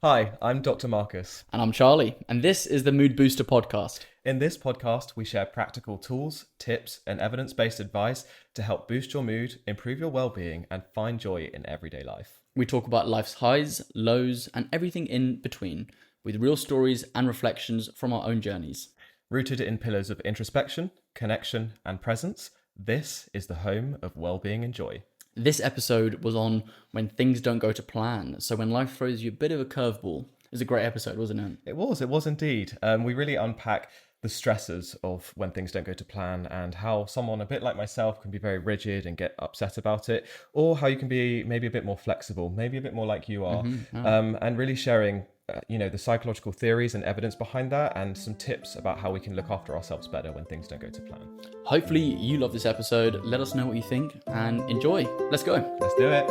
Hi, I'm Dr. Marcus. And I'm Charlie, and this is the Mood Booster Podcast. In this podcast, we share practical tools, tips, and evidence-based advice to help boost your mood, improve your well-being, and find joy in everyday life. We talk about life's highs, lows, and everything in between, with real stories and reflections from our own journeys. Rooted in pillars of introspection, connection, and presence, this is the home of well-being and joy. This episode was on when things don't go to plan, so when life throws you a bit of a curveball. It was a great episode, wasn't it? It was indeed. We really unpack the stresses of when things don't go to plan and how someone a bit like myself can be very rigid and get upset about it, or how you can be maybe a bit more flexible, maybe a bit more like you are, and really sharing the psychological theories and evidence behind that, and some tips about how we can look after ourselves better when things don't go to plan. Hopefully you love this episode. Let us know what you think and enjoy. Let's go. Let's do it.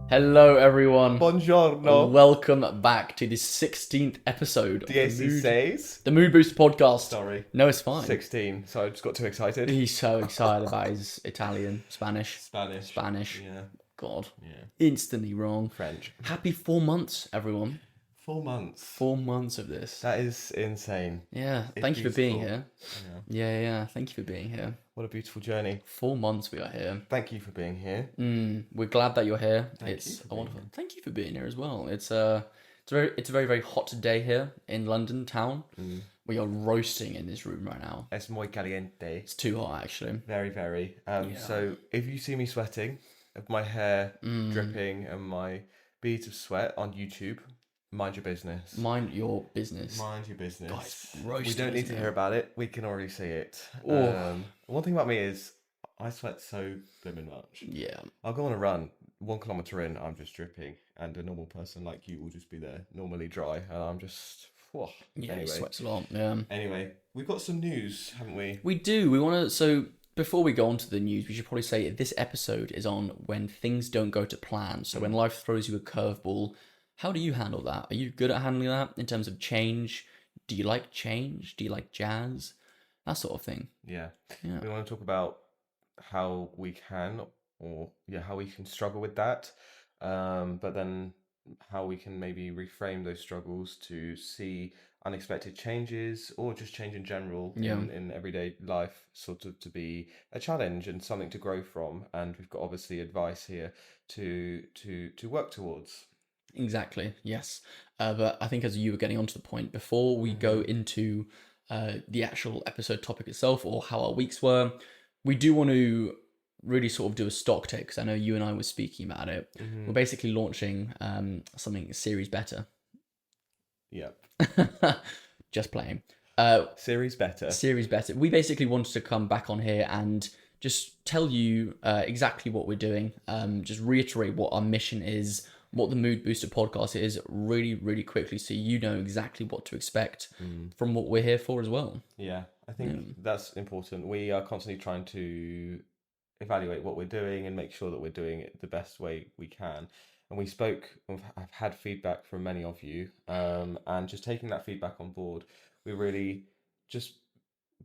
Hello everyone. Buongiorno. Welcome back to the 16th episode of DAC the Mood Booster Podcast. Sorry. No, it's fine. 16. So I just got too excited. He's so excited about his Italian, Spanish. Yeah. God. Yeah. Instantly wrong. French. Happy 4 months, everyone. 4 months. 4 months of this. That is insane. Yeah. It's Thank you for being here. Yeah. Yeah. Thank you for being here. What a beautiful journey. 4 months we are here. Thank you for being here. We're glad that you're here. Thank you for being wonderful. Thank you for being here as well. It's a very, very hot day here in London town. We are roasting in this room right now. Es muy caliente. It's too hot, actually. Very, very. So if you see me sweating, of my hair dripping and my beads of sweat on YouTube, mind your business. Mind your business. Mind your business. God, it's roasting, we don't need to isn't hear it? about it. We can already see it. Oh. One thing about me is I sweat so blooming much. Yeah. I'll go on a run. 1 kilometer in, I'm just dripping, and a normal person like you will just be there, normally dry, and I'm just. Whoa. Yeah, Anyway. it sweats a lot. Yeah. Anyway, we've got some news, haven't we? We do. We want to. So before we go on to the news, we should probably say this episode is on when things don't go to plan. So when life throws you a curveball, how do you handle that? Are you good at handling that in terms of change? Do you like change? Do you like jazz? That sort of thing. Yeah. Yeah. We want to talk about how we can, how we can struggle with that, but then how we can maybe reframe those struggles to see unexpected changes or just change in general in everyday life sort of to be a challenge and something to grow from. And we've got obviously advice here to work towards. Exactly. Yes. But I think as you were getting onto the point, before we go into the actual episode topic itself or how our weeks were, we do want to really sort of do a stock take, because I know you and I were speaking about it. We're basically launching something series better. Yep. Just playing. Series better. Series better. We basically wanted to come back on here and just tell you exactly what we're doing. Just reiterate what our mission is, what the Mood Booster Podcast is, really, really quickly, so you know exactly what to expect from what we're here for as well. Yeah, I think that's important. We are constantly trying to evaluate what we're doing and make sure that we're doing it the best way we can. And I've had feedback from many of you, and just taking that feedback on board, we really just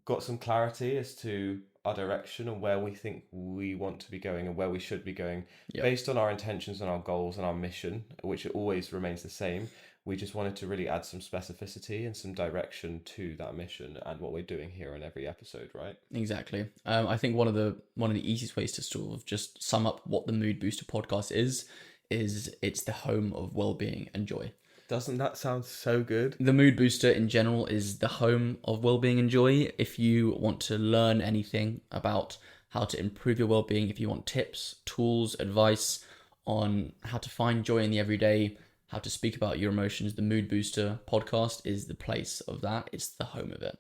got some clarity as to our direction and where we think we want to be going and where we should be going based on our intentions and our goals and our mission, which always remains the same. We just wanted to really add some specificity and some direction to that mission and what we're doing here in every episode, right? Exactly. I think one of the easiest ways to sort of just sum up what the Mood Booster Podcast is it's the home of well-being and joy. Doesn't that sound so good? The Mood Booster in general is the home of well-being and joy. If you want to learn anything about how to improve your well-being, if you want tips, tools, advice on how to find joy in the everyday, how to speak about your emotions, the Mood Booster Podcast is the place of that. It's the home of it.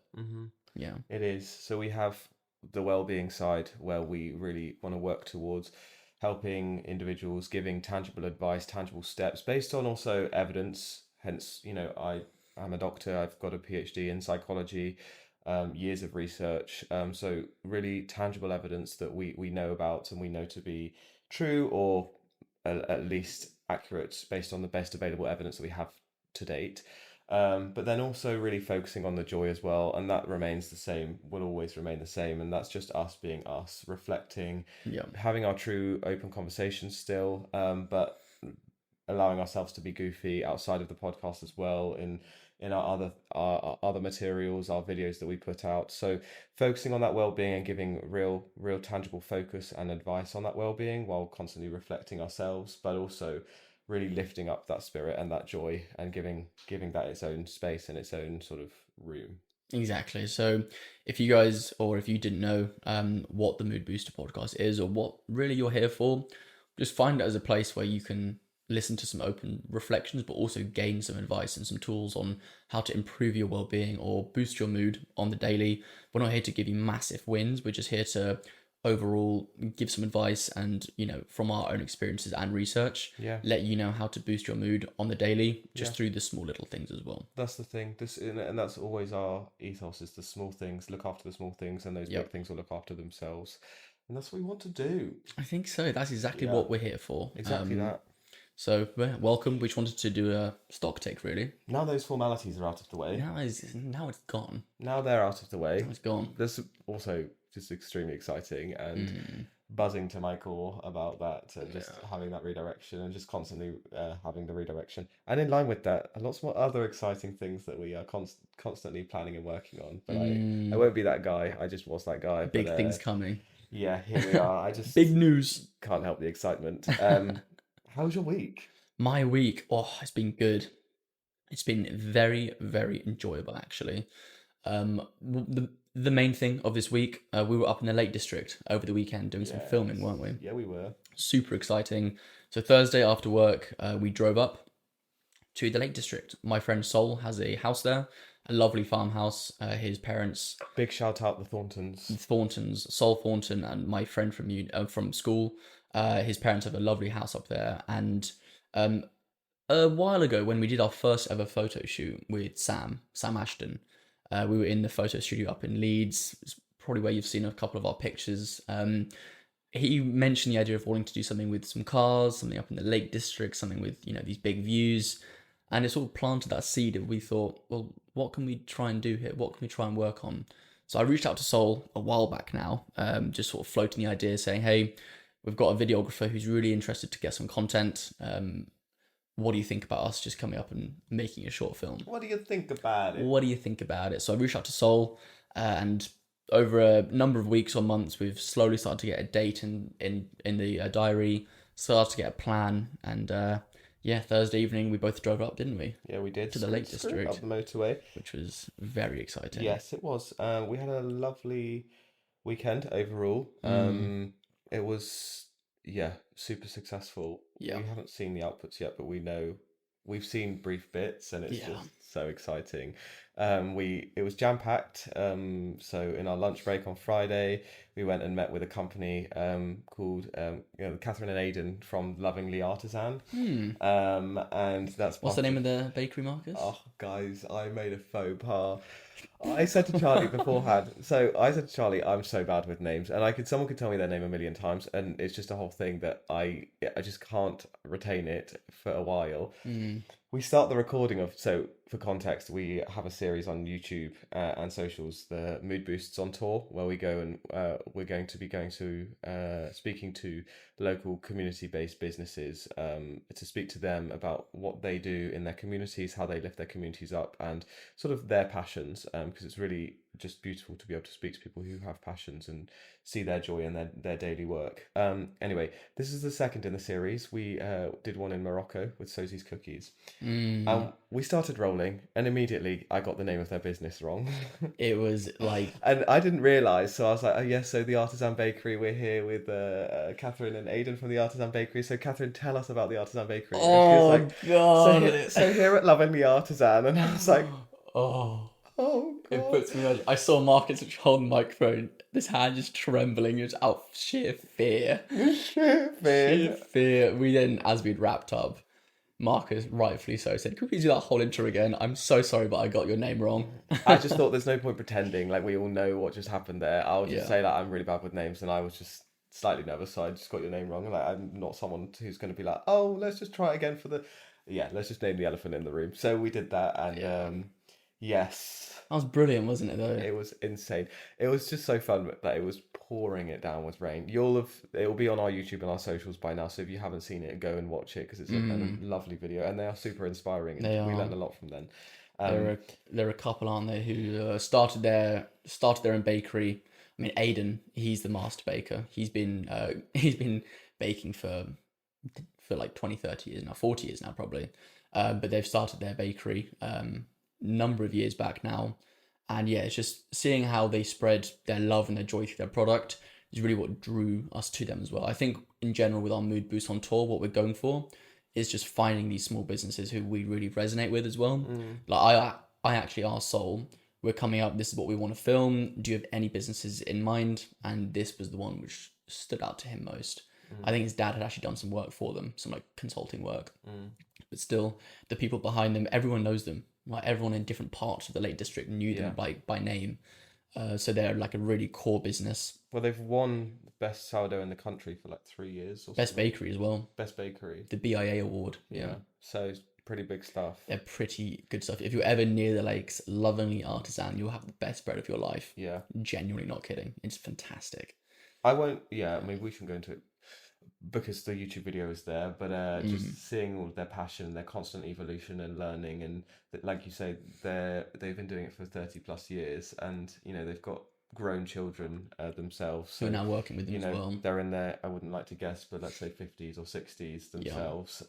Yeah. It is. So we have the well-being side where we really want to work towards helping individuals, giving tangible advice, tangible steps based on also evidence. Hence, I'm a doctor, I've got a PhD in psychology, years of research. So really tangible evidence that we know about and we know to be true or at least accurate based on the best available evidence that we have to date. But then also really focusing on the joy as well, and that remains the same, will always remain the same, and that's just us being us, reflecting, having our true open conversations still, but allowing ourselves to be goofy outside of the podcast as well in our other materials, our videos that we put out. So focusing on that well-being and giving real tangible focus and advice on that well-being while constantly reflecting ourselves, but also really lifting up that spirit and that joy and giving that its own space and its own sort of room. Exactly. So if you guys, or if you didn't know what the Mood Booster podcast is or what really you're here for, just find it as a place where you can listen to some open reflections, but also gain some advice and some tools on how to improve your well-being or boost your mood on the daily. We're not here to give you massive wins. We're just here to overall give some advice and, from our own experiences and research, let you know how to boost your mood on the daily, just through the small little things as well. That's the thing. And that's always our ethos, is the small things. Look after the small things, and those big things will look after themselves. And that's what we want to do. I think so. That's exactly what we're here for. Exactly that. So, welcome. We just wanted to do a stock take, really. Now those formalities are out of the way. Now it's gone. Now they're out of the way. Now it's gone. This also just extremely exciting and buzzing to my core about that, and just having that redirection and just constantly having the redirection. And in line with that, lots more other exciting things that we are constantly planning and working on. But I won't be that guy. I just was that guy. Big things coming. Yeah, here we are. I just big news. Can't help the excitement. How was your week? My week, it's been good. It's been very, very enjoyable, actually. The main thing of this week, we were up in the Lake District over the weekend doing some filming, weren't we? Yeah, we were. Super exciting. So Thursday after work, we drove up to the Lake District. My friend Sol has a house there, a lovely farmhouse. His parents... Big shout out the Thorntons. Sol Thornton and my friend from school. His parents have a lovely house up there. And a while ago, when we did our first ever photo shoot with Sam Ashton, we were in the photo studio up in Leeds. It's probably where you've seen a couple of our pictures. He mentioned the idea of wanting to do something with some cars, something up in the Lake District, something with, these big views. And it sort of planted that seed of, we thought, well, what can we try and do here? What can we try and work on? So I reached out to Sol a while back now, just sort of floating the idea, saying, hey, we've got a videographer who's really interested to get some content. What do you think about us just coming up and making a short film? What do you think about it? So I reached out to Sol, and over a number of weeks or months, we've slowly started to get a date in the diary, started to get a plan, and Thursday evening we both drove up, didn't we? Yeah, we did. To the Lake District. Up the motorway. Which was very exciting. Yes, it was. We had a lovely weekend overall. It was... super successful. We haven't seen the outputs yet, but we know we've seen brief bits, and it's just so exciting. It was jam-packed. So in our lunch break on Friday, we went and met with a company called Catherine and Aidan from Lovingly Artisan. And that's... What's the name of the bakery, Marcus? Oh, guys, I made a faux pas. I said to Charlie beforehand, I'm so bad with names, and someone could tell me their name a million times, and it's just a whole thing that I just can't retain it for a while. We start the recording so for context, we have a series on YouTube and socials, the Mood Boosts on Tour, where we go and we're going to be going to speaking to local community-based businesses to speak to them about what they do in their communities, how they lift their communities up, and sort of their passions, because it's really just beautiful to be able to speak to people who have passions and see their joy in their daily work. Anyway, this is the second in the series. We did one in Morocco with Sosie's Cookies. We started rolling, and immediately I got the name of their business wrong. It was like... And I didn't realise, so I was like, oh yes, so the Artisan Bakery, we're here with Catherine and Aidan from the Artisan Bakery. So Catherine, tell us about the Artisan Bakery. Oh, and she was like, God. So here at Lovingly Artisan, and I was like... Oh, God. It puts me on. I saw Marcus hold the microphone, this hand just trembling, just out of sheer fear. Sheer fear. We then, as we'd wrapped up, Marcus, rightfully so, said, could we do that whole intro again? I'm so sorry, but I got your name wrong. I just thought there's no point pretending, like we all know what just happened there. I'll just say that I'm really bad with names, and I was just slightly nervous, so I just got your name wrong. Like, I'm not someone who's going to be like, oh, let's just try it again for the... Yeah, let's just name the elephant in the room. So we did that, and yes. That was brilliant, wasn't it, though? It was insane. It was just so fun that it was pouring it down with rain. It'll be on our YouTube and our socials by now. So if you haven't seen it, go and watch it because it's a lovely video and they are super inspiring. And They we are. learned a lot from them. There are a couple, aren't there, who started their own bakery. I mean, Aiden, he's the master baker. He's been baking for like 20, 30 years now, 40 years now probably. But they've started their bakery number of years back now. And yeah, it's just seeing how they spread their love and their joy through their product is really what drew us to them as well. I think in general with our Mood Boost on tour, what we're going for is just finding these small businesses who we really resonate with as well. Like I actually asked Sol, we're coming up, this is what we want to film. Do you have any businesses in mind? And this was the one which stood out to him most. I think his dad had actually done some work for them, some like consulting work. But still, the people behind them, everyone knows them. Like everyone in different parts of the Lake District knew them by name. So they're like a really core business. Well, they've won best sourdough in the country for like 3 years. Or Best something. bakery as well. Best bakery. The BIA award. Yeah. So it's pretty big stuff. They're pretty good stuff. If you're ever near the lakes, lovingly artisan, you'll have the best bread of your life. Yeah. Genuinely not kidding. It's fantastic. I won't, I mean, we can go into it because the YouTube video is there, but just seeing all of their passion, their constant evolution and learning, and like you say, they've been doing it for 30 plus years, and they've got grown children themselves. So you're now working with them as well. They're in their, I wouldn't like to guess, but let's say 50s or 60s themselves.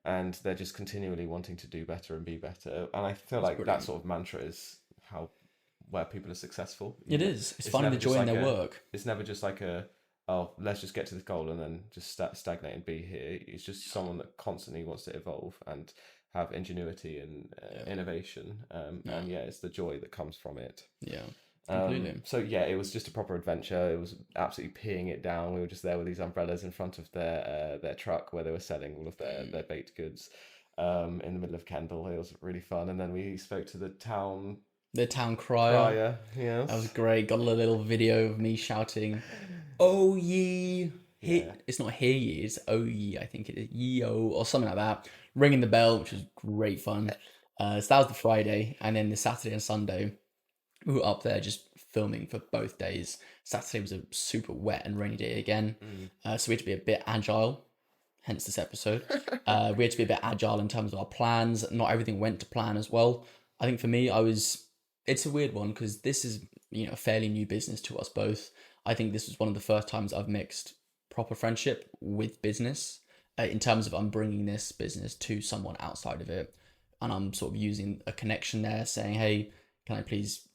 And they're just continually wanting to do better and be better. And I feel like that sort of mantra is where people are successful. It is. It's finding the joy in their work. It's never just like let's just get to this goal and then just stagnate and be here. It's just someone that constantly wants to evolve and have ingenuity and innovation. And it's the joy that comes from it. Yeah. Completely. So it was just a proper adventure. It was absolutely peeing it down. We were just there with these umbrellas in front of their truck where they were selling all of their baked goods in the middle of Kendal. It was really fun. And then we spoke to the town crier. Yes. That was great. Got a little video of me shouting, "Oh ye!" It's not "hear ye," it's "oh ye." I think it is "ye-o" or something like that. Ringing the bell, which was great fun. So that was the Friday, and then the Saturday and Sunday, we were up there just filming for both days. Saturday was a super wet and rainy day again, so we had to be a bit agile. Hence this episode. We had to be a bit agile in terms of our plans. Not everything went to plan as well. I think for me, it's a weird one because this is, a fairly new business to us both. I think this was one of the first times I've mixed proper friendship with business in terms of I'm bringing this business to someone outside of it. And I'm sort of using a connection there saying, hey, can I please,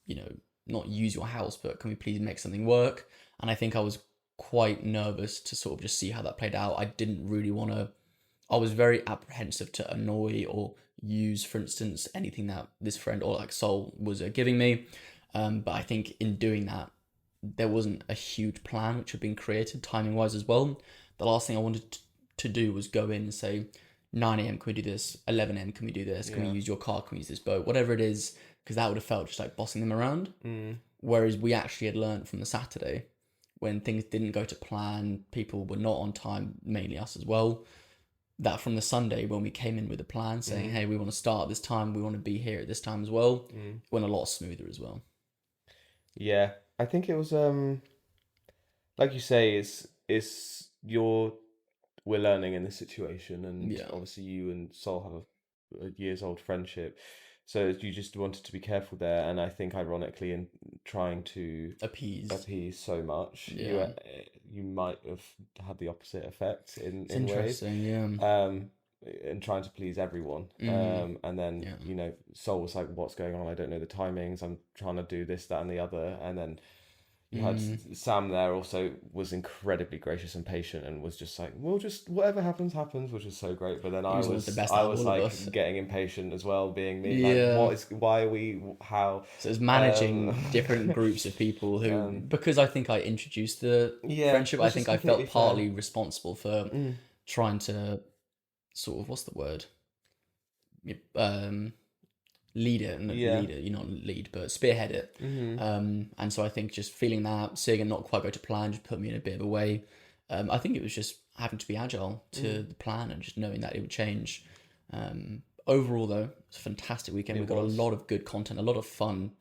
not use your house, but can we please make something work? And I think I was quite nervous to sort of just see how that played out. I didn't really want to, I was very apprehensive to annoy or use, for instance, anything that this friend or like Sol was giving me. But I think in doing that, there wasn't a huge plan which had been created timing wise as well. The last thing I wanted to do was go in and say, 9 a.m. can we do this? 11 a.m. can we do this? Can we use your car? Can we use this boat? Whatever it is, because that would have felt just like bossing them around. Whereas we actually had learned from the Saturday when things didn't go to plan, people were not on time, mainly us as well, that from the Sunday when we came in with a plan saying, hey, we want to start at this time, we want to be here at this time as well, it went a lot smoother as well. Yeah, I think it was, like you say, we're learning in this situation, and obviously you and Sol have a years old friendship. So you just wanted to be careful there, and I think ironically in trying to appease so much, you might have had the opposite effect in ways. And trying to please everyone. And then, Sol was like, what's going on? I don't know the timings. I'm trying to do this, that, and the other. And then you had Sam there also was incredibly gracious and patient and was just like, well, just whatever happens, which is so great. But then I was like getting impatient as well, being me. Like, why are we, how? So it was managing different groups of people who, because I think I introduced the friendship, I think I felt partly responsible for trying to sort of, what's the word? Lead it, and lead it, not lead, but spearhead it. And so I think just feeling that, seeing it not quite go to plan, just put me in a bit of a way. I think it was just having to be agile to the plan and just knowing that it would change. Overall, though, it's a fantastic weekend. We got a lot of good content, a lot of fun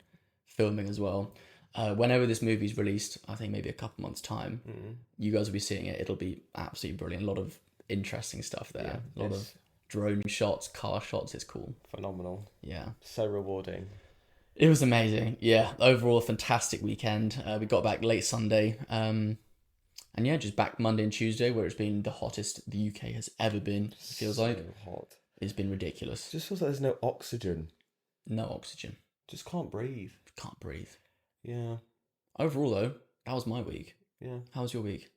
filming as well. Whenever this movie's released, I think maybe a couple months' time, Mm. you guys will be seeing it. It'll be absolutely brilliant. A lot of interesting stuff Yeah, there. A lot of it's drone shots, car shots. It's cool. phenomenal. Yeah. So rewarding. It was amazing. Yeah. Overall, a fantastic weekend. We got back late Sunday. And yeah, just back Monday and Tuesday, where it's been the hottest the UK has ever been. It feels So like hot. it's been ridiculous. Just feels like there's no oxygen. No oxygen. Just can't breathe. Can't breathe. Yeah, Overall, though, that was my week. yeah. How was your week?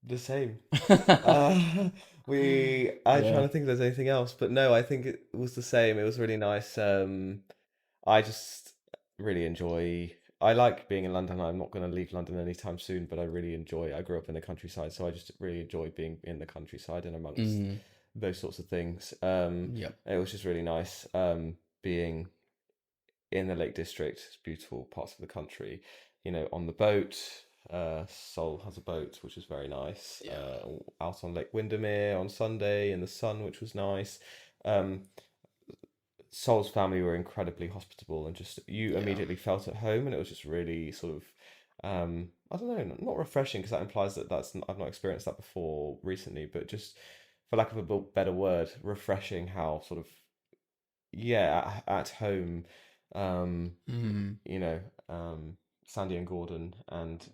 The same. Uh, I'm trying Yeah. to think if there's anything else, but no, I think it was the same. It was really nice. I just really enjoy. I like being in London. I'm not going to leave London anytime soon, but I really enjoy. I grew up in the countryside, so I just really enjoy being in the countryside and amongst Mm, those sorts of things. yep. It was just really nice. Being in the Lake District, it's beautiful parts of the country. On the boat. Seoul has a boat, which is very nice. Yeah. Out on Lake Windermere on Sunday in the sun, which was nice. Um, Sol's family were incredibly hospitable and just you Yeah. immediately felt at home, and it was just really sort of I don't know, not refreshing because that implies that I've not experienced that before recently, but just for lack of a better word, refreshing how sort of yeah at home um Mm, you know Sandy and Gordon and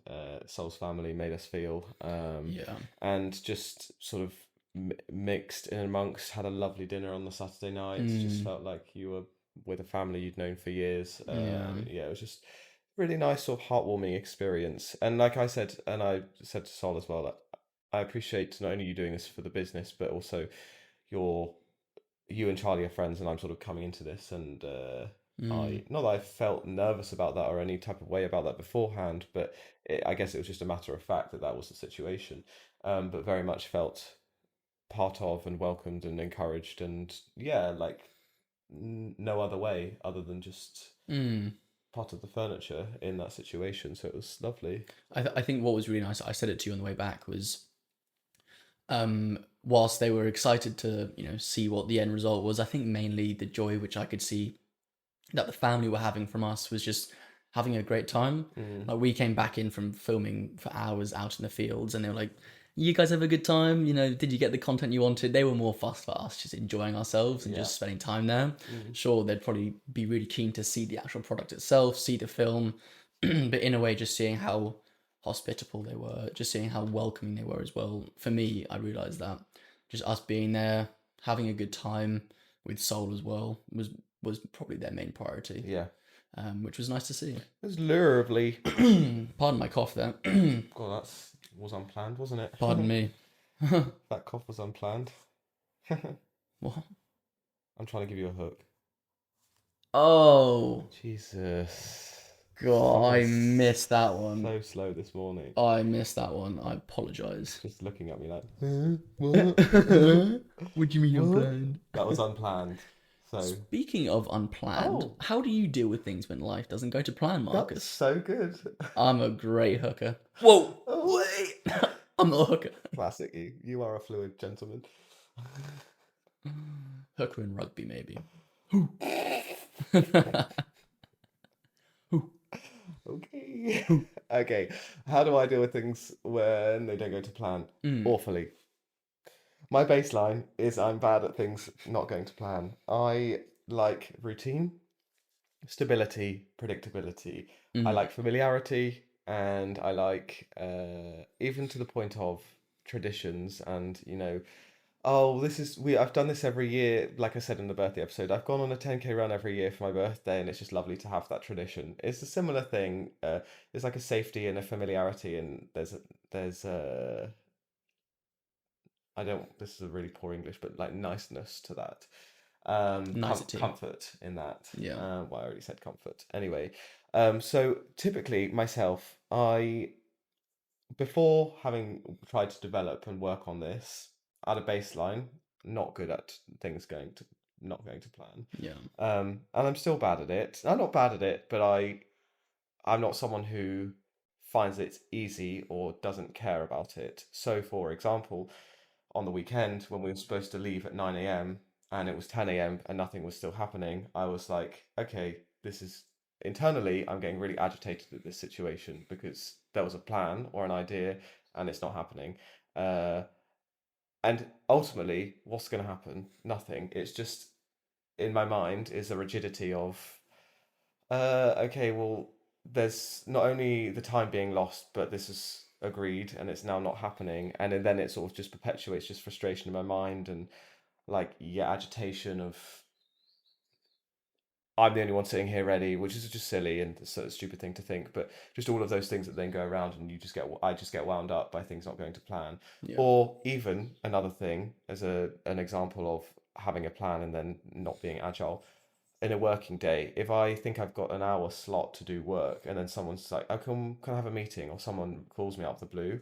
Sol's family made us feel yeah. and just sort of mixed in amongst, had a lovely dinner on the Saturday night, just Mm, felt like you were with a family you'd known for years. yeah. Yeah, it was just really nice sort of heartwarming experience. And like I said, and I said to Sol as well, that I appreciate not only you doing this for the business, but also your you and Charlie are friends, and I'm sort of coming into this, and Mm, I not that I felt nervous about that or any type of way about that beforehand, but I guess it was just a matter of fact that that was the situation. But very much felt part of and welcomed and encouraged, and yeah, like no other way other than just mm. part of the furniture in that situation. So it was lovely. I think what was really nice, I said it to you on the way back, was whilst they were excited to, see what the end result was, I think mainly the joy which I could see that the family were having from us was just having a great time. Mm, Like we came back in from filming for hours out in the fields, and they were like, "You guys have a good time? Did you get the content you wanted?" They were more fussed for us just enjoying ourselves and yeah. just spending time there. Mm, Sure, they'd probably be really keen to see the actual product itself, see the film, but in a way, just seeing how hospitable they were, just seeing how welcoming they were as well. For me, I realized that just us being there, having a good time with Soul as well was probably their main priority, yeah. which was nice to see. It was lovely. Pardon my cough there. God, that was unplanned, wasn't it? Pardon me. That cough was unplanned. What? I'm trying to give you a hook. Oh, Jesus. God, I Someone's missed that one. so slow this morning. I missed that one. I apologise. Just looking at me like, What what? do you mean What? unplanned? That was unplanned. So, Speaking of unplanned, oh, how do you deal with things when life doesn't go to plan, that was Marcus? so good. I'm a great hooker. Whoa! Oh, Wait! I'm not a hooker. classic you. You are a fluid gentleman. Hooker in rugby, maybe. Okay. Okay. How do I deal with things when they don't go to plan? Awfully. My baseline is I'm bad at things not going to plan. I like routine, stability, predictability. I like familiarity, and I like even to the point of traditions. And oh, I've done this every year. Like I said in the birthday episode, I've gone on a 10K run every year for my birthday, and it's just lovely to have that tradition. It's a similar thing. There's like a safety and a familiarity, and there's a I don't. This is a really poor English, but like niceness to that. Nicety. Comfort in that. Yeah. Well, I already said comfort. Anyway, so typically myself, I before having tried to develop and work on this at a baseline, not good at things not going to plan. Yeah. And I'm still bad at it. I'm not bad at it, but I'm not someone who finds it easy or doesn't care about it. So, for example, on the weekend when we were supposed to leave at 9 a.m. and it was 10 a.m. and nothing was still happening, I was like, okay, this is internally I'm getting really agitated at this situation because there was a plan or an idea and it's not happening. And ultimately, what's going to happen? Nothing. It's just in my mind is a rigidity of, okay, well, there's not only the time being lost, but this is agreed and it's now not happening. And then it sort of just perpetuates just frustration in my mind and like, yeah, agitation of, I'm the only one sitting here ready, which is just silly and a stupid thing to think, but just all of those things that then go around and I just get wound up by things not going to plan. Yeah. Or even another thing as an example of having a plan and then not being agile in a working day. If I think I've got an hour slot to do work and then someone's like, oh, can I have a meeting? Or someone calls me out of the blue,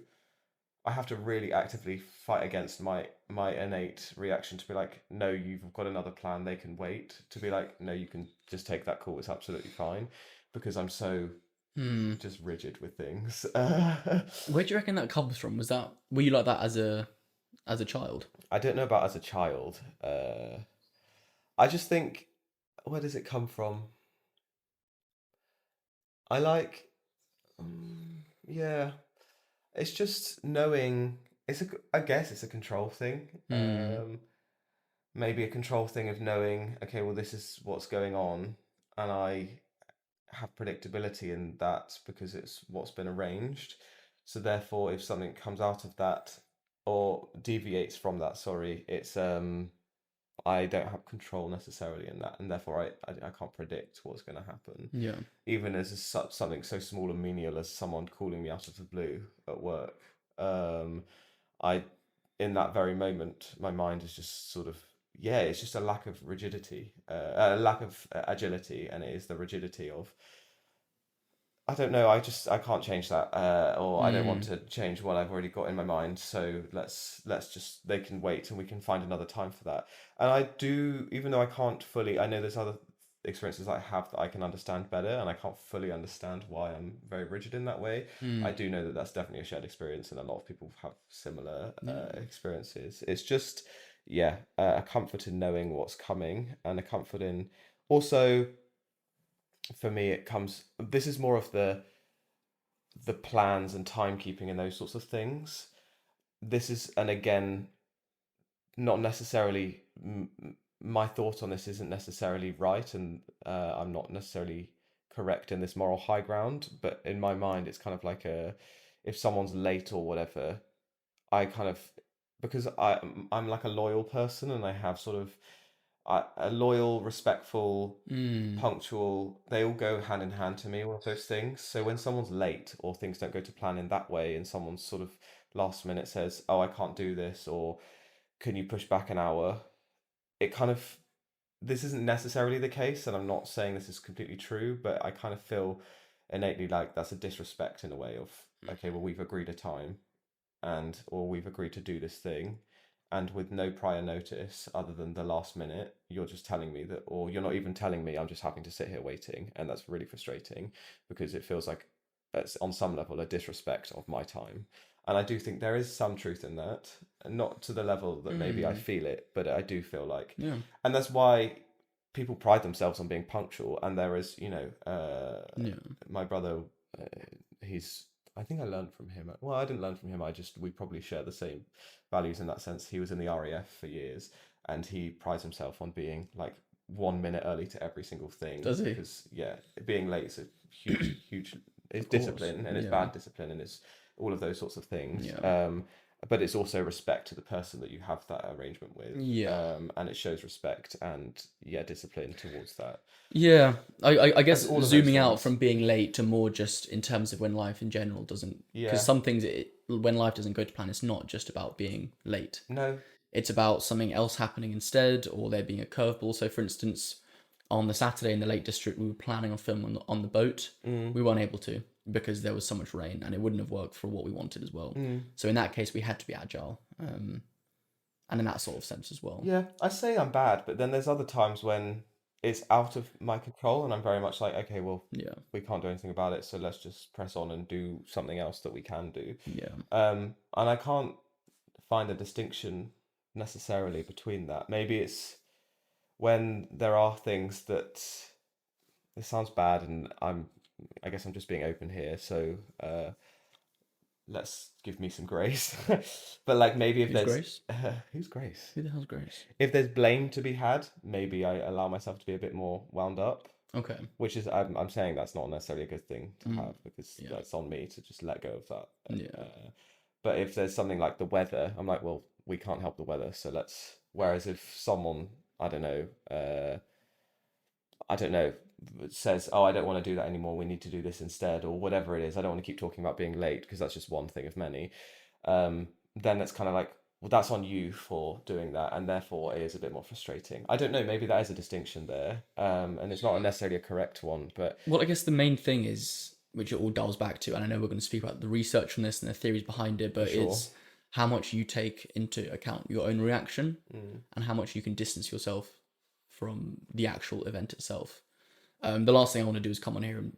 I have to really actively fight against my innate reaction to be like, no, you've got another plan. They can wait. To be like, no, you can just take that call. It's absolutely fine, because I'm so just rigid with things. Where do you reckon that comes from? Were you like that as a child? I don't know about as a child. I just think, where does it come from? I like, yeah. It's just knowing. I guess it's a control thing. Hmm. Maybe a control thing of knowing, okay, well, this is what's going on, and I have predictability in that because it's what's been arranged. So therefore, if something comes out of that or deviates from that, sorry, it's I don't have control necessarily in that, and therefore I can't predict what's going to happen. Yeah. Even as something so small and menial as someone calling me out of the blue at work, um, I in that very moment my mind is just sort of, yeah, it's just a lack of rigidity, a lack of agility, and it is the rigidity of, I don't know. I can't change that, or I don't want Hmm. to change what I've already got in my mind. So let's just, they can wait, and we can find another time for that. And I do, even though I can't fully. I know there's other experiences I have that I can understand better, and I can't fully understand why I'm very rigid in that way. I Hmm. do know that that's definitely a shared experience, and a lot of people have similar Yeah. experiences. It's just, yeah, a comfort in knowing what's coming, and a comfort in also, for me, it comes. This is more of the plans and timekeeping and those sorts of things. This is, and again, not necessarily my thought on this isn't necessarily right, and I'm not necessarily correct in this moral high ground. But in my mind, it's kind of like a, if someone's late or whatever, I kind of, because I'm like a loyal person, and I have sort of a loyal, respectful, Hmm. punctual, they all go hand in hand to me, all of those things. So when someone's late or things don't go to plan in that way, and someone's sort of last minute says, oh, I can't do this, or can you push back an hour? It kind of, this isn't necessarily the case, and I'm not saying this is completely true, but I kind of feel innately like that's a disrespect in a way of, okay, well, we've agreed a time, and or we've agreed to do this thing, and with no prior notice other than the last minute, you're just telling me that, or you're not even telling me, I'm just having to sit here waiting, and that's really frustrating because it feels like it's on some level a disrespect of my time. And I do think there is some truth in that, not to the level that maybe I Hmm. feel it, but I do feel like, Yeah. and that's why people pride themselves on being punctual. And there is, Yeah. my brother, uh, he's, I think I learned from him. Well, I didn't learn from him. We probably share the same values in that sense. He was in the RAF for years, and he prides himself on being like 1 minute early to every single thing. Does he? Because yeah, being late is a huge. It's Of course. discipline, and it's Yeah. bad discipline, and it's all of those sorts of things. Yeah. But it's also respect to the person that you have that arrangement with, Yeah. and it shows respect and, yeah, discipline towards that. Yeah, I And guess all of those zooming out things. from being late to more just in terms of when life in general doesn't, because Yeah. some things, when life doesn't go to plan, it's not just about being late. No. It's about something else happening instead, or there being a curveball. So, for instance, on the Saturday in the Lake District, we were planning on filming on the boat. Mm. We weren't able to because there was so much rain, and it wouldn't have worked for what we wanted as well. Mm. So, in that case, we had to be agile, and in that sort of sense as well. Yeah, I say I'm bad, but then there's other times when it's out of my control, and I'm very much like, okay, well, Yeah, we can't do anything about it, so let's just press on and do something else that we can do. yeah, And I can't find a distinction necessarily between that. Maybe it's when there are things that this sounds bad, and I guess I'm just being open here. So let's give me some grace. But like maybe if Who's there's Grace? who's Grace? Who the hell's Grace? If there's blame to be had, maybe I allow myself to be a bit more wound up. Okay. Which is I'm saying that's not necessarily a good thing to have, because Yeah. that's on me to just let go of that. Yeah. But if there's something like the weather, I'm like, well, we can't help the weather, so let's. Whereas if someone, I don't know, says, oh, I don't want to do that anymore, we need to do this instead, or whatever it is, I don't want to keep talking about being late because that's just one thing of many. Then it's kind of like, well, that's on you for doing that, and therefore it is a bit more frustrating. I don't know, maybe that is a distinction there, and it's not necessarily a correct one, but Well, I guess the main thing is, which it all dials back to, and I know we're going to speak about the research on this and the theories behind it, but Sure. it's how much you take into account your own reaction and how much you can distance yourself from the actual event itself. The last thing I want to do is come on here and,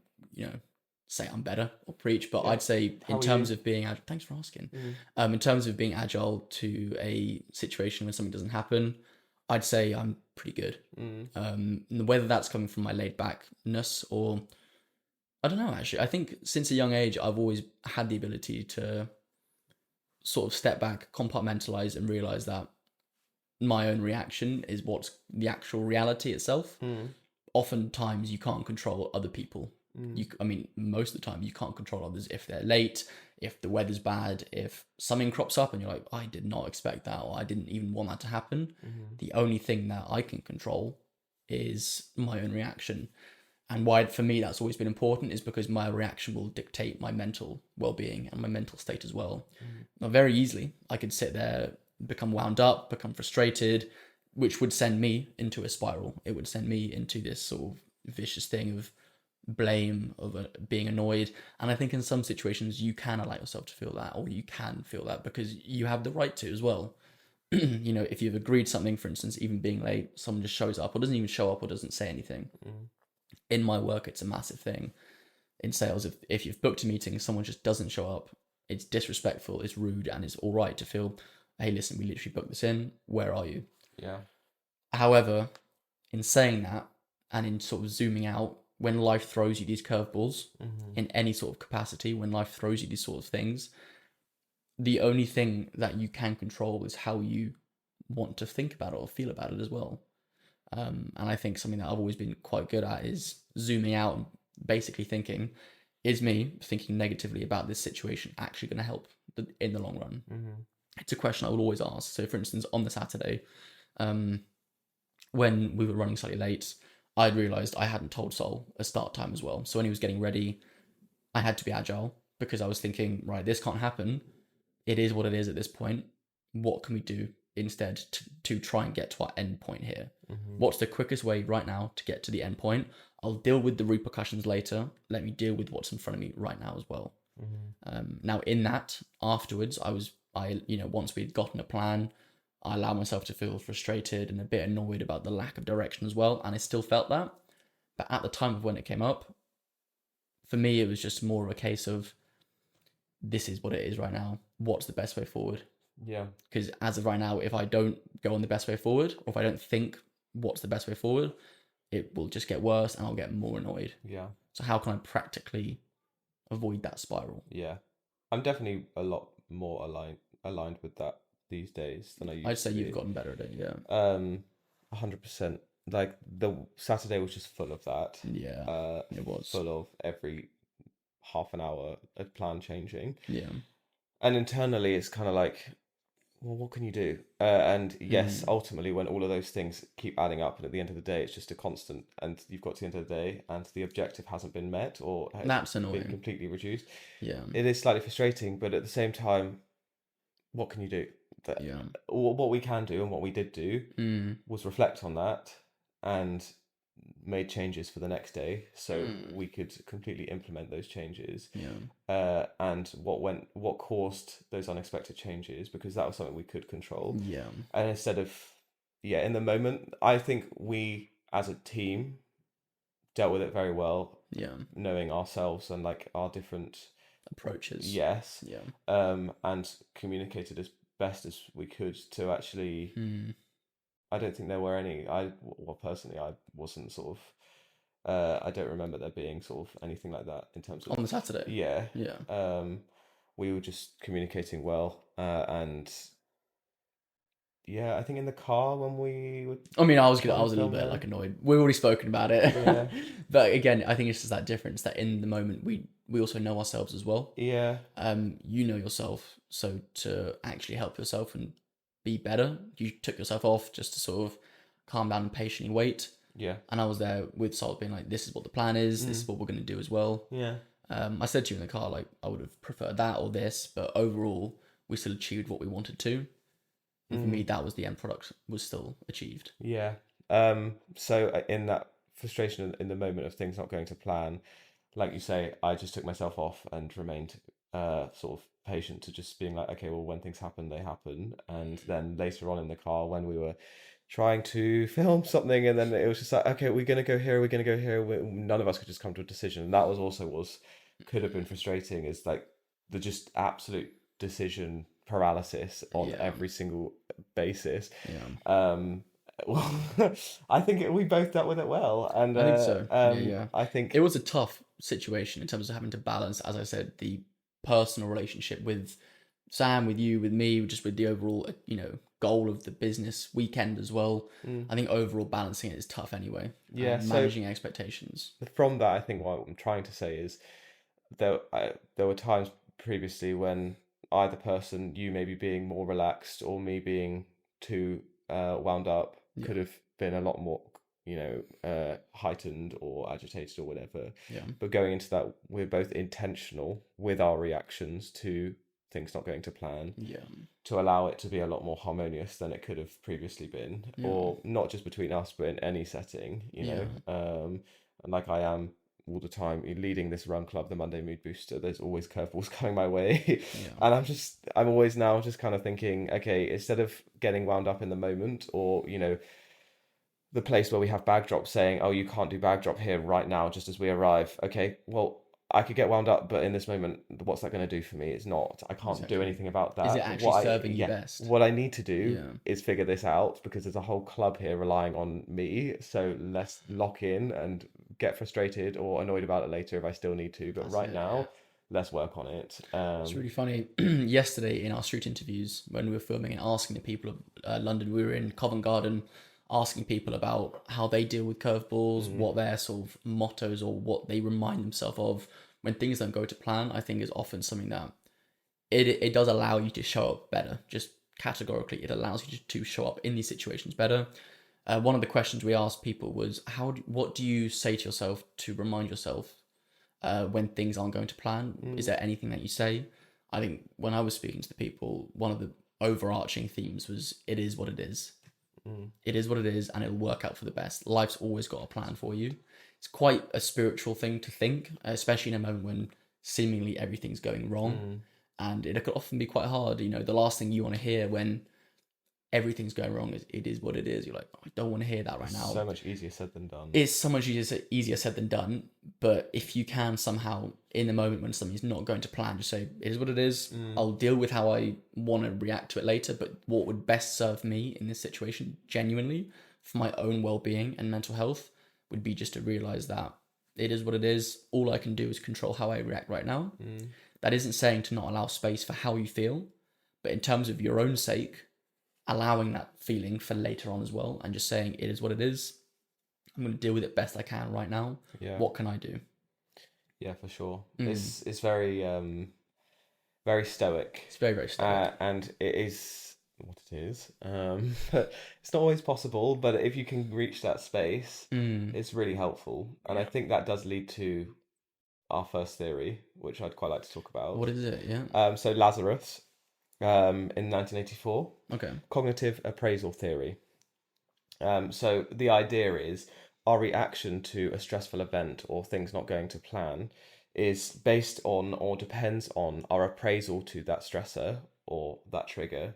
say I'm better or preach, but I'd say How in are terms you? of being agile, thanks for asking. In terms of being agile to a situation when something doesn't happen, I'd say I'm pretty good. Whether that's coming from my laid backness or I don't know, actually. I think since a young age, I've always had the ability to sort of step back, compartmentalize, and realize that my own reaction is what's the actual reality itself. Oftentimes, you can't control other people. I mean, most of the time, you can't control others if they're late, if the weather's bad, if something crops up and you're like, I did not expect that, or I didn't even want that to happen. The only thing that I can control is my own reaction. And why, for me, that's always been important is because my reaction will dictate my mental well-being and my mental state as well. Now, very easily, I could sit there, become wound up, become frustrated, which would send me into a spiral. It would send me into this sort of vicious thing of blame, of being annoyed. And I think in some situations, you can allow yourself to feel that, or you can feel that because you have the right to as well. If you've agreed something, for instance, even being late, someone just shows up or doesn't even show up or doesn't say anything. In my work, it's a massive thing. In sales, if you've booked a meeting, someone just doesn't show up, it's disrespectful, it's rude, and it's all right to feel, hey, listen, we literally booked this in, where are you? Yeah. However, in saying that, and in sort of zooming out, when life throws you these curveballs, in any sort of capacity, when life throws you these sort of things, the only thing that you can control is how you want to think about it or feel about it as well. And I think something that I've always been quite good at is zooming out and basically thinking, is me thinking negatively about this situation actually going to help in the long run? It's a question I would always ask. So, for instance, on the Saturday, when we were running slightly late, I'd realised I hadn't told Sol a start time as well. So when he was getting ready, I had to be agile because I was thinking, right, this can't happen. It is what it is at this point. What can we do instead to try and get to our end point here? What's the quickest way right now to get to the end point? I'll deal with the repercussions later. Let me deal with what's in front of me right now as well. Now, in that, afterwards, once we'd gotten a plan, I allowed myself to feel frustrated and a bit annoyed about the lack of direction as well. And I still felt that. But at the time of when it came up, for me, it was just more of a case of, this is what it is right now. What's the best way forward? Yeah. Because as of right now, if I don't go on the best way forward, or if I don't think what's the best way forward, it will just get worse and I'll get more annoyed. Yeah. So how can I practically avoid that spiral? Yeah. I'm definitely a lot more aligned with that these days than I used I'd say to you've be. gotten better at it, yeah. 100%. Like the Saturday was just full of that. Yeah, it was. Full of every half an hour a plan changing. Yeah. And internally, it's kind of like, well, what can you do? And yes, ultimately, when all of those things keep adding up, and at the end of the day, it's just a constant, and you've got to the end of the day, and the objective hasn't been met or has That's annoying. been completely reduced. Yeah. It is slightly frustrating, but at the same time, what can you do? Yeah. What we can do and what we did do was reflect on that and made changes for the next day, so we could completely implement those changes. Yeah. And what caused those unexpected changes, because that was something we could control. Yeah. And instead of, in the moment, I think we as a team dealt with it very well. Yeah. Knowing ourselves and like our different approaches. Yes. Yeah. And communicated as best as we could to actually. I don't think there were any. Personally, I wasn't sort of I don't remember there being sort of anything like that in terms of On the Saturday. yeah. Yeah. We were just communicating well, and yeah, I think in the car when we were I mean, I was trying a to little film bit them. like annoyed. We've already spoken about it, Yeah, but again, I think it's just that difference that in the moment we also know ourselves as well. yeah, You know yourself, so to actually help yourself and be better, you took yourself off just to sort of calm down and patiently wait. yeah, And I was there with Salt being like, "This is what the plan is. This is mm, what we're going to do as well." yeah, I said to you in the car, like, I would have preferred that or this, but overall, we still achieved what we wanted to. And for me, mm, that was the end product was still achieved. yeah. So in that frustration in the moment of things not going to plan, like you say, I just took myself off and remained sort of patient to just being like, okay, well, when things happen, they happen. And then later on in the car, when we were trying to film something, and then it was just like, okay, we're gonna go here, we're gonna go here. None of us could just come to a decision, and that was also was could have been frustrating. Is like the just absolute decision paralysis on Yeah, every single basis. yeah. Um, well, I think we both dealt with it well, and I think so. Yeah, yeah. I think It was a tough situation in terms of having to balance, as I said, the personal relationship with Sam, with you, with me, just with the overall, goal of the business weekend as well. mm, I think overall balancing it is tough anyway. yeah. So Managing expectations. from that, I think what I'm trying to say is there were times previously when either person, you maybe being more relaxed or me being too wound up, Yeah, could have been a lot more, heightened or agitated or whatever. yeah, But going into that, we're both intentional with our reactions to things not going to plan yeah, to allow it to be a lot more harmonious than it could have previously been, yeah, or not just between us, but in any setting, yeah, and like I am all the time leading this run club, the Monday Mood Booster, there's always curveballs coming my way. yeah, And I'm always now just kind of thinking, okay, instead of getting wound up in the moment, or, the place where we have bag drop saying, oh, you can't do bag drop here right now, just as we arrive. Okay, well, I could get wound up, but in this moment, what's that going to do for me? It's not. I can't do exactly. anything about Is it that. actually serving you best? What I need to do Yeah, is figure this out because there's a whole club here relying on me. So let's lock in and get frustrated or annoyed about it later if I still need to. But that's right it. Yeah. now, let's work on it. It's really funny. Yesterday in our street interviews, when we were filming and asking the people of London, we were in Covent Garden, asking people about how they deal with curveballs, Mm, what their sort of mottos or what they remind themselves of when things don't go to plan. I think is often something that it does allow you to show up better. Just categorically, it allows you to show up in these situations better. One of the questions we asked people was, what do you say to yourself to remind yourself when things aren't going to plan? Is mm, there anything that you say? I think when I was speaking to the people, one of the overarching themes was, it is what it is. mm, It is what it is, and it'll work out for the best. Life's always got a plan for you. It's quite a spiritual thing to think, especially in a moment when seemingly everything's going wrong. mm. And it could often be quite hard. The last thing you want to hear when everything's going wrong is, it is what it is. You're like, oh, I don't want to hear that right It's now. so much easier said than done. It's so much easier said than done. But if you can somehow, in the moment when something's not going to plan, just say, it is what it is. Mm, I'll deal with how I want to react to it later. But what would best serve me in this situation, genuinely, for my own well-being and mental health, would be just to realize that it is what it is. All I can do is control how I react right now. mm, That isn't saying to not allow space for how you feel, but in terms of your own sake, allowing that feeling for later on as well, and just saying it is what it is. I'm going to deal with it best I can right now. yeah. What can I do? Yeah, for sure. Mm. It's very very stoic, It's very, very stoic. and it is what it is. But it's not always possible. But if you can reach that space, Mm. it's really helpful. And I Yeah. think that does lead to our first theory, which I'd quite like to talk about. What is it? Yeah. So Lazarus, in 1984, Okay. cognitive appraisal theory. So the idea is our reaction to a stressful event or things not going to plan is based on or depends on our appraisal to that stressor or that trigger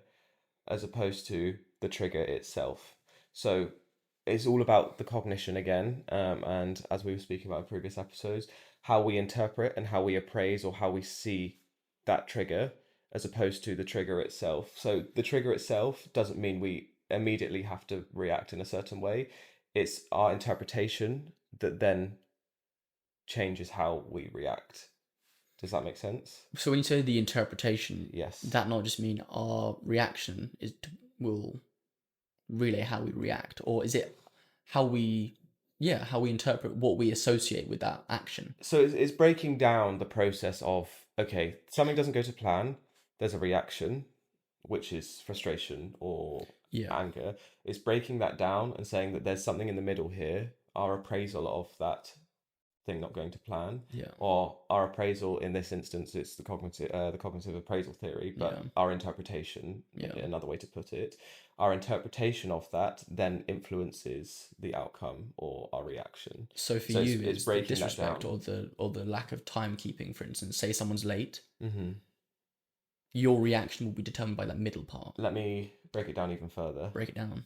as opposed to the trigger itself. So it's all about the cognition again, and as we were speaking about in previous episodes, how we interpret and how we appraise or how we see that trigger as opposed to the trigger itself. So the trigger itself doesn't mean we immediately have to react in a certain way. It's our interpretation that then changes how we react. Does that make sense? So when you say the interpretation, Yes. that not just mean our reaction will relay how we react, or is it how we interpret what we associate with that action? So it's breaking down the process of, okay, something doesn't go to plan, there's a reaction, which is frustration or anger. It's breaking that down and saying that there's something in the middle here, our appraisal of that thing not going to plan, or our appraisal in this instance, it's the cognitive appraisal theory, but our interpretation, another way to put it, our interpretation of that then influences the outcome or our reaction. So for you, it's the disrespect or the lack of timekeeping. For instance, say someone's late, your reaction will be determined by that middle part. Let me break it down even further. Break it down.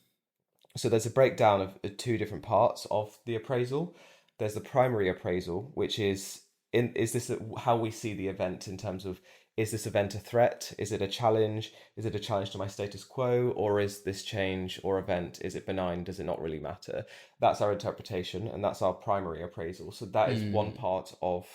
So there's a breakdown of two different parts of the appraisal. There's the primary appraisal, which is this how we see the event in terms of, is this event a threat? Is it a challenge? Is it a challenge to my status quo? Or is this change or event, is it benign? Does it not really matter? That's our interpretation, and that's our primary appraisal. So that is one part of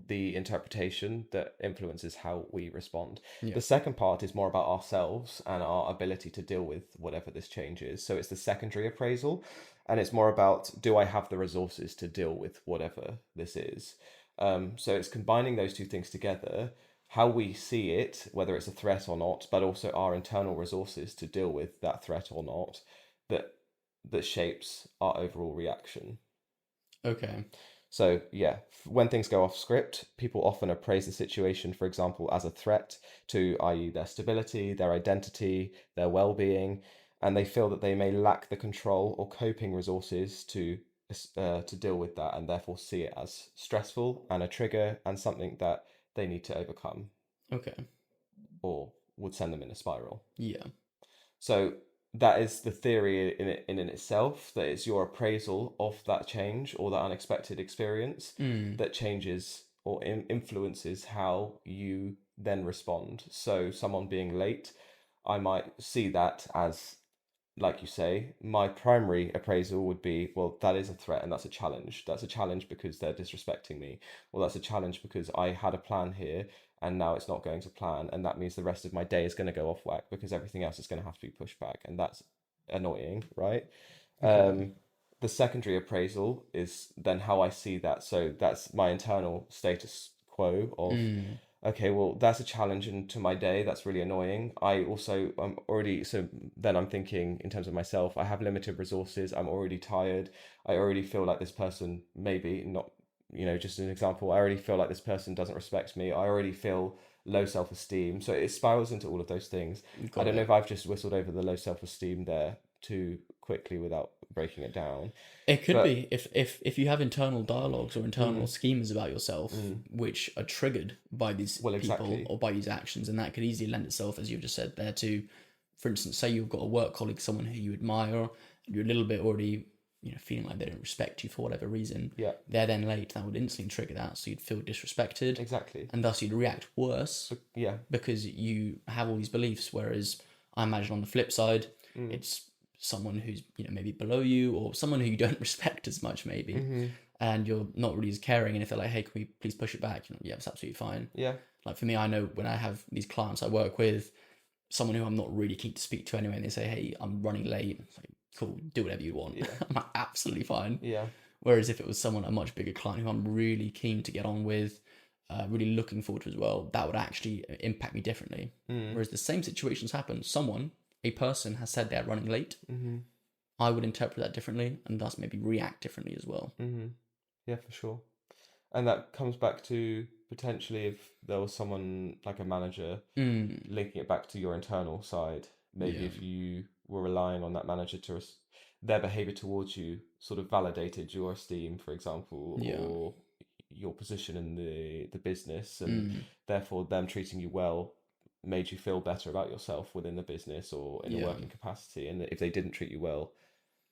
the interpretation that influences how we respond. The second part is more about ourselves and our ability to deal with whatever this change is. So it's the secondary appraisal, and it's more about, do I have the resources to deal with whatever this is? So it's combining those two things together, how we see it, whether it's a threat or not, but also our internal resources to deal with that threat or not, that shapes our overall reaction. Okay. So yeah, when things go off script, people often appraise the situation, for example, as a threat to, i.e., their stability, their identity, their well-being, and they feel that they may lack the control or coping resources to deal with that, and therefore see it as stressful and a trigger and something that they need to overcome. Okay. Or would send them in a spiral. Yeah. So that is the theory in itself, that it's your appraisal of that change or that unexpected experience that changes or influences how you then respond. So someone being late, I might see that as, like you say, my primary appraisal would be, well, that is a threat and that's a challenge. That's a challenge because they're disrespecting me. Well, that's a challenge because I had a plan here and now it's not going to plan. And that means the rest of my day is going to go off whack because everything else is going to have to be pushed back. And that's annoying, right? Okay. The secondary appraisal is then how I see that. So that's my internal status quo of, okay, well, that's a challenge into my day. That's really annoying. So then I'm thinking in terms of myself, I have limited resources. I'm already tired. I already feel like this person, maybe not, just an example, I already feel like this person doesn't respect me. I already feel low self-esteem. So it spirals into all of those things. I don't know if I've just whistled over the low self-esteem there too quickly without breaking it down. It could be if you have internal dialogues or internal schemas about yourself which are triggered by these people or by these actions, and that could easily lend itself, as you've just said there, to, for instance, say you've got a work colleague, someone who you admire, and you're a little bit already feeling like they don't respect you for whatever reason. They're then late, that would instantly trigger that, so you'd feel disrespected. Exactly. And thus you'd react worse. Because you have all these beliefs, whereas I imagine on the flip side, it's someone who's maybe below you or someone who you don't respect as much maybe, and you're not really as caring, and if they're like, hey, can we please push it back, it's absolutely fine. Like for me, I know when I have these clients I work with, someone who I'm not really keen to speak to anyway, and they say, hey, I'm running late, it's like, cool, do whatever you want. I'm like, absolutely fine. Whereas if it was someone, a much bigger client who I'm really keen to get on with, really looking forward to as well, that would actually impact me differently. Whereas the same situations happen, a person has said they're running late, I would interpret that differently and thus maybe react differently as well. Yeah, for sure. And that comes back to potentially if there was someone like a manager linking it back to your internal side, maybe if you were relying on that manager to their behavior towards you sort of validated your esteem, for example, or your position in the business, and therefore them treating you well made you feel better about yourself within the business or in a working capacity. And if they didn't treat you well,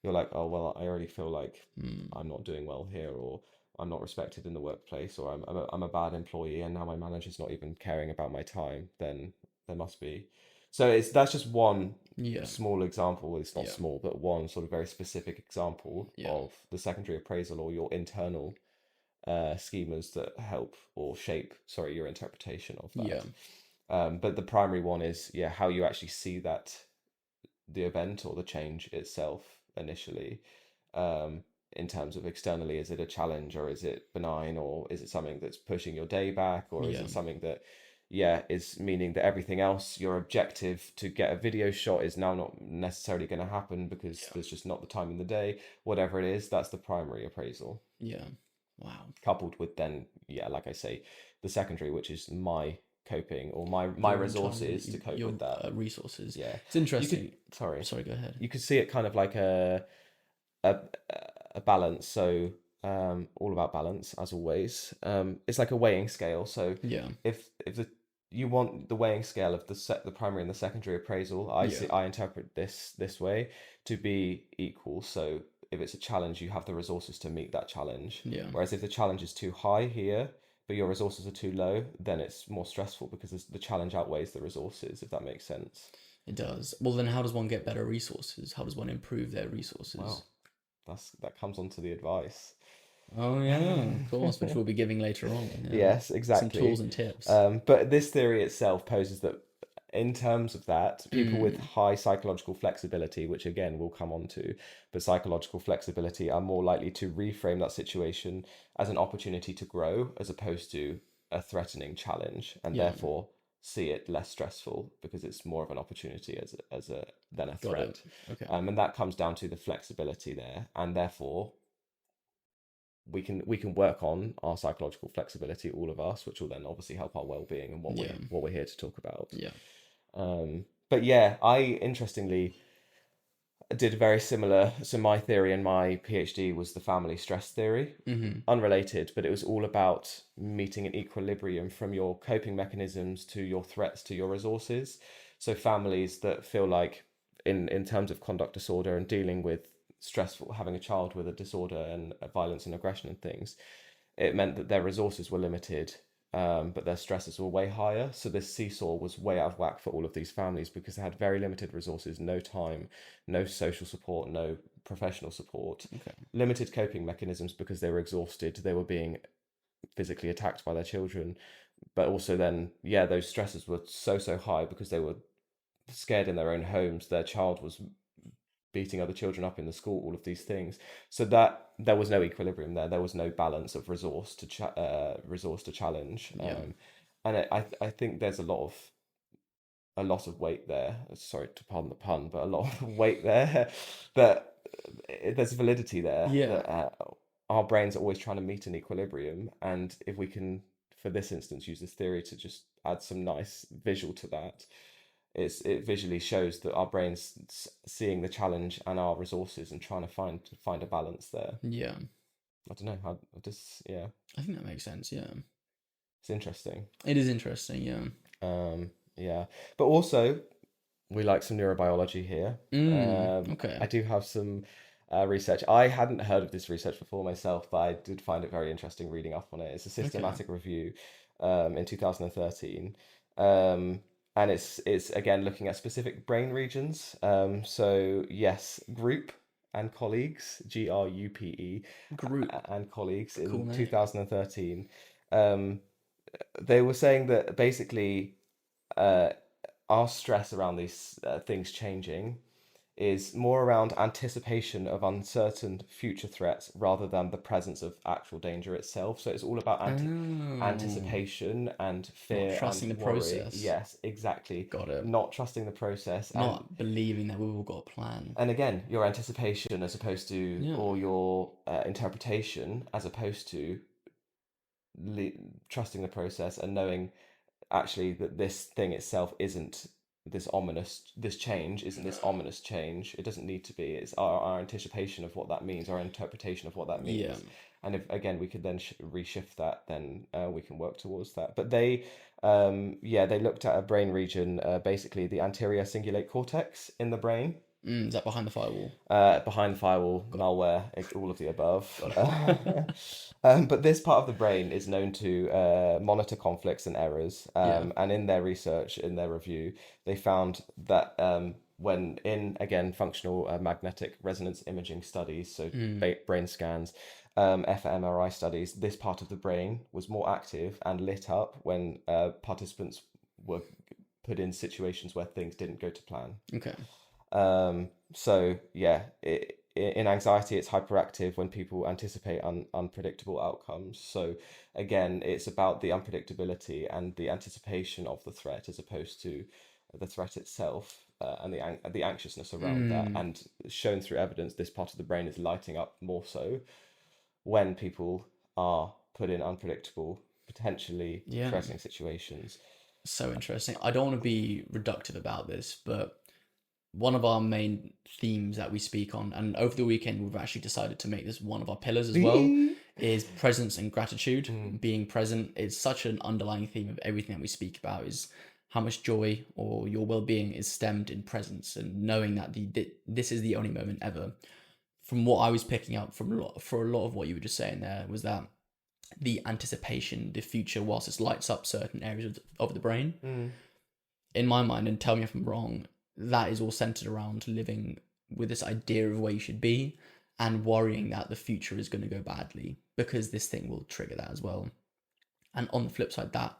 you're like, oh, well, I already feel like I'm not doing well here, or I'm not respected in the workplace, or I'm a bad employee, and now my manager's not even caring about my time. Then there must be. So that's just one small example. It's not small, but one sort of very specific example of the secondary appraisal or your internal schemas that help or shape, sorry, your interpretation of Yeah. that. But the primary one is, yeah, how you actually see that the event or the change itself initially, in terms of externally, is it a challenge or is it benign, or is it something that's pushing your day back, or is Yeah. it something that, yeah, is meaning that everything else, your objective to get a video shot is now not necessarily going to happen because there's just not the time in the day, whatever it is, that's the primary appraisal. Yeah. Wow. Coupled with then, yeah, like I say, the secondary, which is my coping or my Your resources to cope your with that. resources. Yeah. It's You could, interesting. sorry, Sorry, go ahead. you could see it kind of like a, a balance. So all about balance as always. It's like a weighing scale. So Yeah. if the you want the weighing scale of the primary and the secondary appraisal, Yeah. I interpret this way to be equal. So if it's a challenge, you have the resources to meet that challenge. Yeah. Whereas if the challenge is too high here, but your resources are too low, then it's more stressful because the challenge outweighs the resources, if that makes sense. It does. Well, then how does one get better resources? How does one improve their resources? Well, that comes on to the advice. Oh yeah, of course, which we'll be giving later on. Yeah. Yes, Some exactly. tools and tips. But this theory itself poses that, in terms of that, people with high psychological flexibility, which again we'll come on to, but psychological flexibility are more likely to reframe that situation as an opportunity to grow as opposed to a threatening challenge, and Yeah. therefore see it less stressful because it's more of an opportunity as a than a Got threat. it. Okay. And that comes down to the flexibility there, and therefore we can work on our psychological flexibility, all of us, which will then obviously help our well-being and Yeah. what we're here to talk about. Yeah. But yeah, I interestingly did very similar. So my theory in my PhD was the family stress theory, unrelated, but it was all about meeting an equilibrium from your coping mechanisms to your threats to your resources. So families that feel like, in terms of conduct disorder and dealing with stressful, having a child with a disorder and violence and aggression and things, it meant that their resources were limited, but their stresses were way higher. So this seesaw was way out of whack for all of these families because they had very limited resources, no time, no social support, no professional support, limited coping mechanisms because they were exhausted, they were being physically attacked by their children, but also then, yeah, those stresses were so high because they were scared in their own homes, their child was beating other children up in the school, all of these things. So that there was no equilibrium there. There was no balance of resource to challenge. And I think there's a lot of weight there. Sorry to pardon the pun, but a lot of weight there. That there's validity there. Yeah. That our brains are always trying to meet an equilibrium, and if we can, for this instance, use this theory to just add some nice visual to that, it visually shows that our brains seeing the challenge and our resources and trying to find a balance there. Yeah. I don't know how just yeah. I think that makes sense. Yeah. It's interesting. It is interesting. Yeah. Yeah, but also we like some neurobiology here. Okay. I do have some research. I hadn't heard of this research before myself, but I did find it very interesting reading up on it. It's a systematic review in 2013. And it's again looking at specific brain regions. So yes, Group and colleagues, GRUPE, Group and colleagues Cool in name. 2013. They were saying that basically our stress around these things changing is more around anticipation of uncertain future threats rather than the presence of actual danger itself. So it's all about anticipation and fear Not trusting and the worry. process. Yes, exactly. Got it. Not trusting the process. Not believing that we've all got a plan. And again, your anticipation as opposed to, or your interpretation as opposed to trusting the process and knowing actually that this thing itself isn't this change isn't this ominous change. It doesn't need to be. It's our anticipation of what that means, our interpretation of what that means. Yeah. And if again we could then reshift that, then we can work towards that. But they they looked at a brain region, basically the anterior cingulate cortex in the brain. Is that behind the firewall? Behind the firewall, malware, all of the above. But this part of the brain is known to monitor conflicts and errors. And in their research, in their review, they found that when in, again, functional magnetic resonance imaging studies, so brain scans, fMRI studies, this part of the brain was more active and lit up when participants were put in situations where things didn't go to plan. Okay. So yeah, in anxiety, it's hyperactive when people anticipate unpredictable outcomes. So again, it's about the unpredictability and the anticipation of the threat as opposed to the threat itself, and the anxiousness around that. And shown through evidence, this part of the brain is lighting up more so when people are put in unpredictable, potentially Yeah. threatening situations. So interesting. I don't want to be reductive about this, but one of our main themes that we speak on, and over the weekend we've actually decided to make this one of our pillars as well, is presence and gratitude. Being present is such an underlying theme of everything that we speak about, is how much joy or your well-being is stemmed in presence, and knowing that this is the only moment ever. From what I was picking up for a lot of what you were just saying there, was that the anticipation, the future, whilst it lights up certain areas of the brain, in my mind, and tell me if I'm wrong, that is all centered around living with this idea of where you should be and worrying that the future is going to go badly because this thing will trigger that as well. And on the flip side, that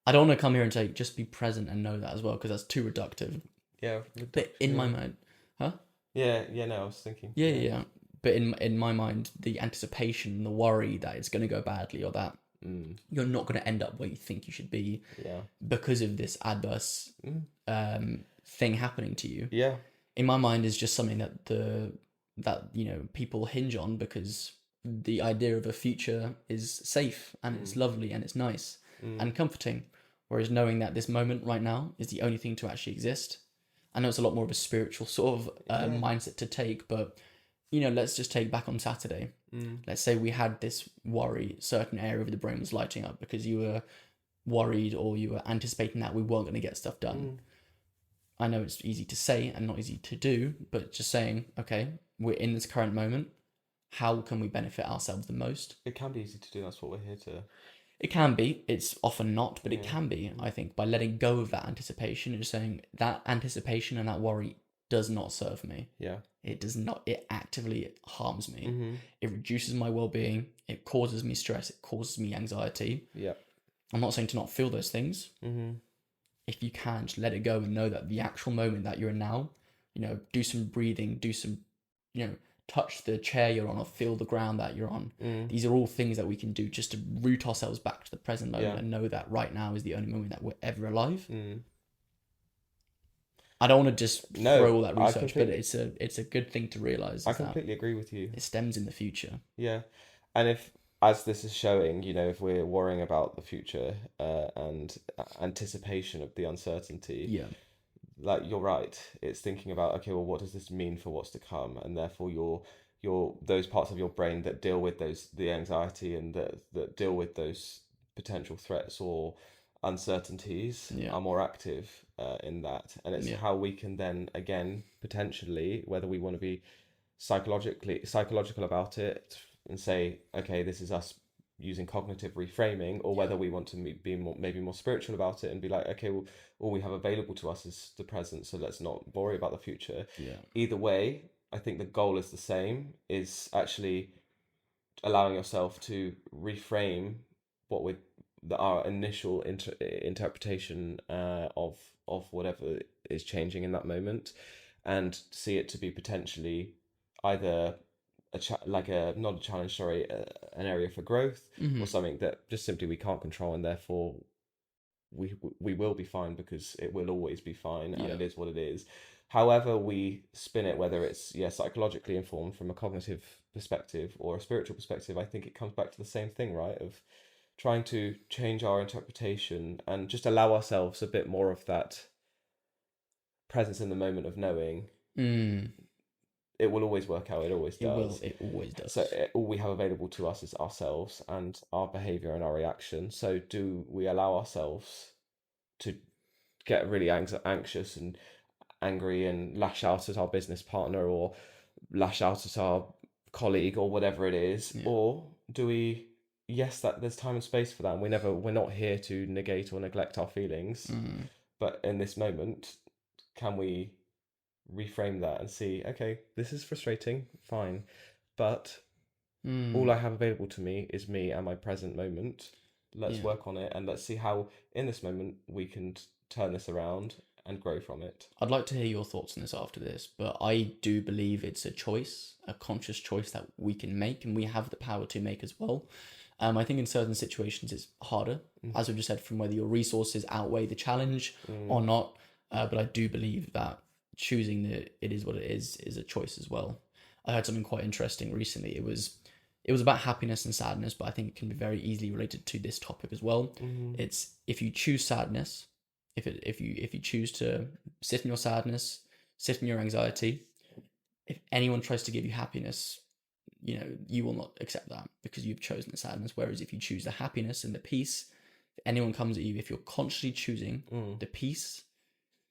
I don't want to come here and say just be present and know that as well, because that's too reductive. Yeah, But in my mind, huh? Yeah, no, I was thinking. Yeah. But in my mind, the anticipation, the worry that it's going to go badly, or that you're not going to end up where you think you should be, because of this adverse thing happening to you. Yeah. In my mind, is just something that people hinge on, because the idea of a future is safe and it's lovely and it's nice and comforting, whereas knowing that this moment right now is the only thing to actually exist. I know it's a lot more of a spiritual sort of mindset to take, but let's just take back on Saturday. Let's say we had this worry, certain area of the brain was lighting up because you were worried or you were anticipating that we weren't going to get stuff done. I know it's easy to say and not easy to do, but just saying, okay, we're in this current moment. How can we benefit ourselves the most? It can be easy to do. That's what we're here to. It can be. It's often not, but it can be, I think, by letting go of that anticipation and just saying that anticipation and that worry does not serve me. Yeah. It does not. It actively harms me. It reduces my well-being. It causes me stress. It causes me anxiety. Yeah. I'm not saying to not feel those things. If you can, just let it go and know that the actual moment that you're in now, do some breathing, do some, touch the chair you're on or feel the ground that you're on. These are all things that we can do just to root ourselves back to the present moment and know that right now is the only moment that we're ever alive. I don't want to just throw all that research, but it's a good thing to realise. I completely agree with you. It stems in the future. Yeah. And if, as this is showing, if we're worrying about the future and anticipation of the uncertainty, like you're right, it's thinking about, okay, well, what does this mean for what's to come? And therefore your those parts of your brain that deal with the anxiety and that deal with those potential threats or uncertainties are more active in that. And it's how we can then, again, potentially, whether we want to be psychological about it and say, okay, this is us using cognitive reframing, or whether we want to be maybe more spiritual about it and be like, okay, well, all we have available to us is the present, so let's not worry about the future. Either way, I think the goal is the same, is actually allowing yourself to reframe our initial interpretation of whatever is changing in that moment, and see it to be potentially either not a challenge, sorry, an area for growth, or something that just simply we can't control, and therefore we will be fine because it will always be fine, and it is what it is. However we spin it, whether it's psychologically informed from a cognitive perspective or a spiritual perspective, I think it comes back to the same thing, right? Of trying to change our interpretation and just allow ourselves a bit more of that presence in the moment of knowing it will always work out. It always does. It always does. So all we have available to us is ourselves and our behavior and our reaction. So do we allow ourselves to get really anxious and angry and lash out at our business partner or lash out at our colleague or whatever it is? Or do we, that there's time and space for that, and we're not here to negate or neglect our feelings, but in this moment, can we reframe that and see, okay, this is frustrating, fine, but all Mm, I have available to me is me and my present moment. Let's yeah. work on it and let's see how in this moment we can turn this around and grow from it. I'd like to hear your thoughts on this after this, but I do believe it's a choice, a conscious choice that we can make and we have the power to make as well. I think in certain situations it's harder, as we just said, from whether your resources outweigh the challenge or not. But I do believe that choosing the it is what it is a choice as well. I heard something quite interesting recently. It was about happiness and sadness, but I think it can be very easily related to this topic as well. It's if you choose sadness, if you choose to sit in your sadness, sit in your anxiety, if anyone tries to give you happiness, you will not accept that because you've chosen the sadness. Whereas if you choose the happiness and the peace, if anyone comes at you, if you're consciously choosing the peace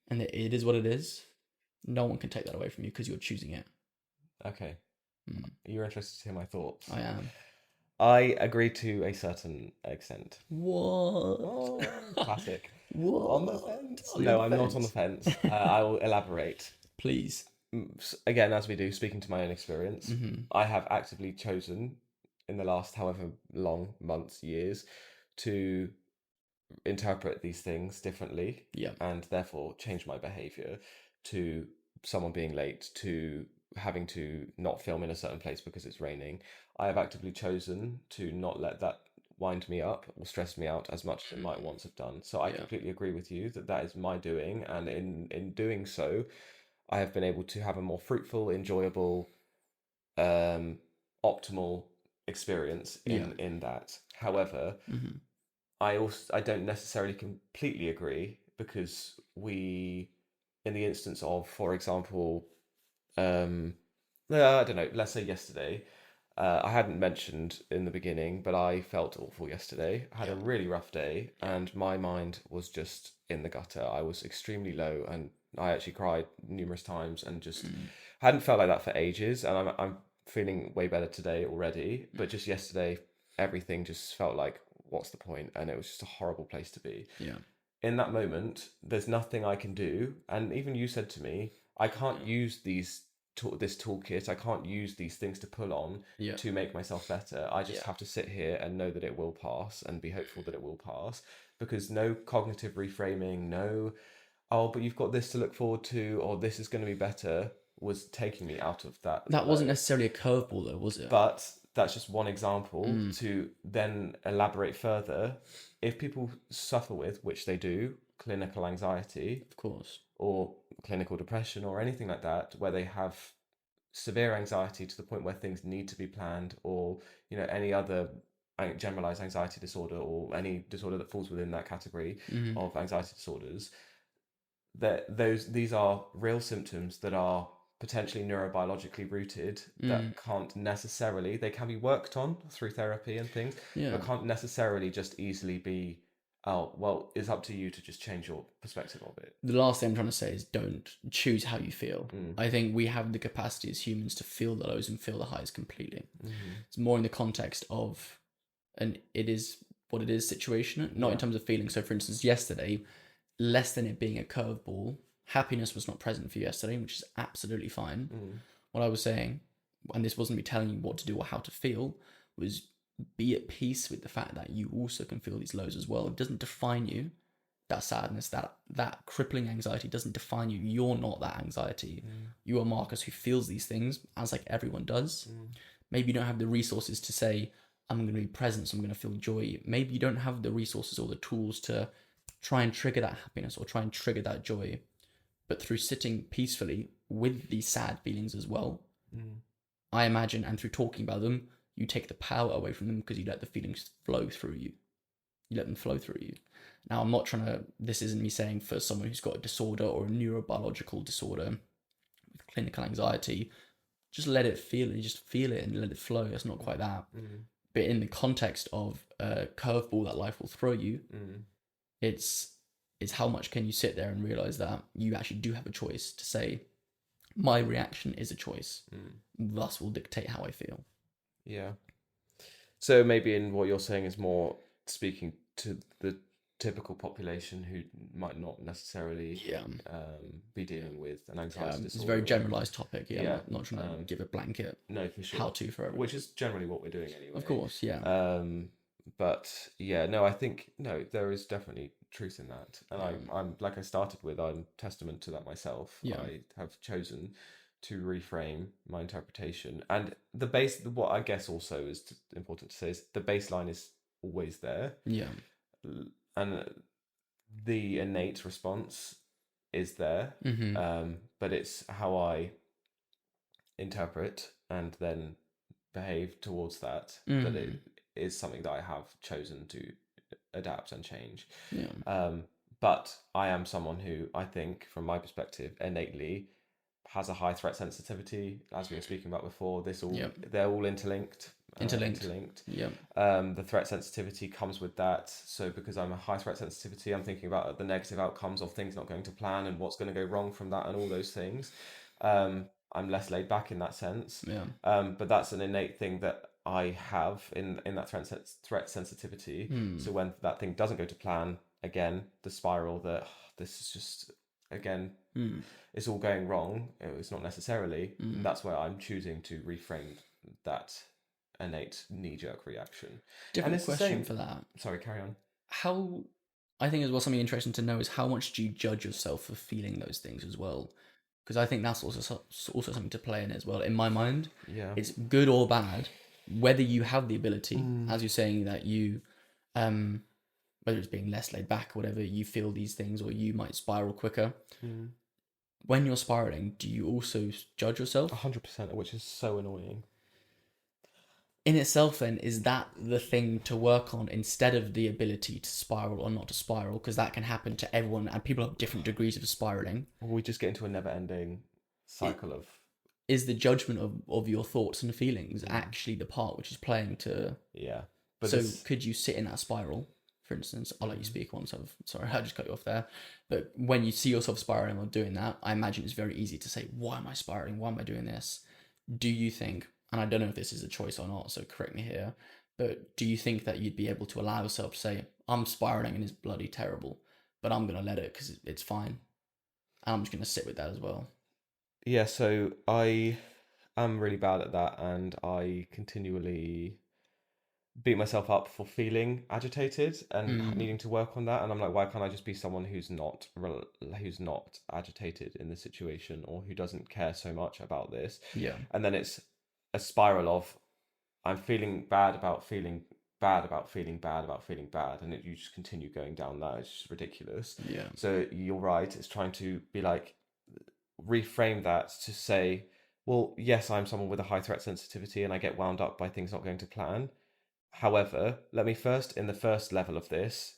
and that it is what it is, no one can take that away from you because you're choosing it. Okay. You're interested to hear my thoughts. I am. I agree to a certain extent. What? Oh, classic. What? On the fence? Are you No, on I'm the not on the fence. I will elaborate. Please. Again, as we do, speaking to my own experience, I have actively chosen in the last however long months, years, to interpret these things differently Yeah. and therefore change my behavior to someone being late, to having to not film in a certain place because it's raining. I have actively chosen to not let that wind me up or stress me out as much as it might once have done. So I Yeah. completely agree with you that that is my doing, and in doing so, I have been able to have a more fruitful, enjoyable, optimal experience Yeah. in that. However, I don't necessarily completely agree because we, in the instance of, for example, um, I don't know, let's say yesterday, I hadn't mentioned in the beginning, but I felt awful yesterday. I had a Yeah. really rough day, and my mind was just in the gutter. I was extremely low, and I actually cried numerous times, and just hadn't felt like that for ages. And I'm feeling way better today already, but just yesterday, everything just felt like, what's the point? And it was just a horrible place to be. Yeah. In that moment, there's nothing I can do. And even you said to me, I can't use this toolkit. I can't use these things to pull on Yeah. to make myself better. I just Yeah. have to sit here and know that it will pass and be hopeful that it will pass. Because no cognitive reframing, no, oh, but you've got this to look forward to, or this is going to be better, was taking me out of that That wasn't flow. necessarily a curveball, though, was it? But that's just one example to then elaborate further. If people suffer with, which they do, clinical anxiety Of course. or clinical depression or anything like that, where they have severe anxiety to the point where things need to be planned, or any other generalized anxiety disorder or any disorder that falls within that category of anxiety disorders, these are real symptoms that are potentially neurobiologically rooted, that can't necessarily, they can be worked on through therapy and things, Yeah. but can't necessarily just easily be, oh well, it's up to you to just change your perspective of it. The last thing I'm trying to say is don't choose how you feel. I think we have the capacity as humans to feel the lows and feel the highs completely. It's more in the context of an it is what it is situation, not in terms of feeling. So, for instance, yesterday, less than it being a curveball, happiness was not present for you yesterday, which is absolutely fine. What I was saying, and this wasn't me telling you what to do or how to feel, was be at peace with the fact that you also can feel these lows as well. It doesn't define you. That sadness, that crippling anxiety doesn't define you. You're not that anxiety. You are Marcus who feels these things, as like everyone does. Maybe you don't have the resources to say, I'm going to be present, so I'm going to feel joy. Maybe you don't have the resources or the tools to try and trigger that happiness or try and trigger that joy. But through sitting peacefully with these sad feelings as well, I imagine, and through talking about them, you take the power away from them because you let the feelings flow through you. You let them flow through you. Now, I'm not trying to, this isn't me saying for someone who's got a disorder or a neurobiological disorder with clinical anxiety, just let it feel it, just feel it and let it flow. It's not quite that. But in the context of a curveball that life will throw you, it's how much can you sit there and realize that you actually do have a choice to say, my reaction is a choice, thus will dictate how I feel. Yeah. So maybe in what you're saying is more speaking to the typical population who might not necessarily Yeah. be dealing with an anxiety It's a disorder. very generalized topic. Yeah, Yeah, not trying to give a blanket no, for sure. how-to for everyone. Which is generally what we're doing anyway. Of course, yeah. But yeah, no, I think no, there is definitely truth in that, and I'm like I started with, I'm testament to that myself. Yeah. I have chosen to reframe my interpretation, and the base. What I guess also is important to say is the baseline is always there, Yeah. and the innate response is there, but it's how I interpret and then behave towards that that it is something that I have chosen to adapt and change. Yeah. But I am someone who I think, from my perspective, innately has a high threat sensitivity, as we were speaking about before. They're all interlinked. Interlinked. Yeah. The threat sensitivity comes with that. So because I'm a high threat sensitivity, I'm thinking about the negative outcomes of things not going to plan and what's going to go wrong from that and all those things. I'm less laid back in that sense. Yeah. But that's an innate thing that I have in that threat sensitivity. So when that thing doesn't go to plan, again, the spiral that this is just again it's all going wrong. It's not necessarily. That's where I'm choosing to reframe that innate knee-jerk reaction. Different And it's question the same for that. Sorry, carry on. How, I think as well, something interesting to know is how much do you judge yourself for feeling those things as well? Because I think that's also something to play in as well. In my mind, Yeah. it's good or bad, whether you have the ability, as you're saying that you, whether it's being less laid back or whatever, you feel these things or you might spiral quicker. When you're spiraling, do you also judge yourself? 100%, which is so annoying. In itself, then, is that the thing to work on instead of the ability to spiral or not to spiral? Because that can happen to everyone, and people have different degrees of spiraling. We just get into a never-ending cycle of... Is the judgment of your thoughts and feelings actually the part which is playing to... Yeah. But so could you sit in that spiral, for instance? I'll let you speak once. Sorry, I just cut you off there. But when you see yourself spiraling or doing that, I imagine it's very easy to say, why am I spiraling? Why am I doing this? Do you think... and I don't know if this is a choice or not, so correct me here, but do you think that you'd be able to allow yourself to say, I'm spiraling and it's bloody terrible, but I'm going to let it because it's fine. And I'm just going to sit with that as well. Yeah, so I am really bad at that, and I continually beat myself up for feeling agitated and needing to work on that. And I'm like, why can't I just be someone who's not agitated in this situation, or who doesn't care so much about this? Yeah. And then it's a spiral of I'm feeling bad about feeling bad about feeling bad about feeling bad, and you just continue going down that. It's just ridiculous. Yeah. So you're right. It's trying to be like reframe that to say, well, yes, I'm someone with a high threat sensitivity, and I get wound up by things not going to plan. However, let me first, in the first level of this,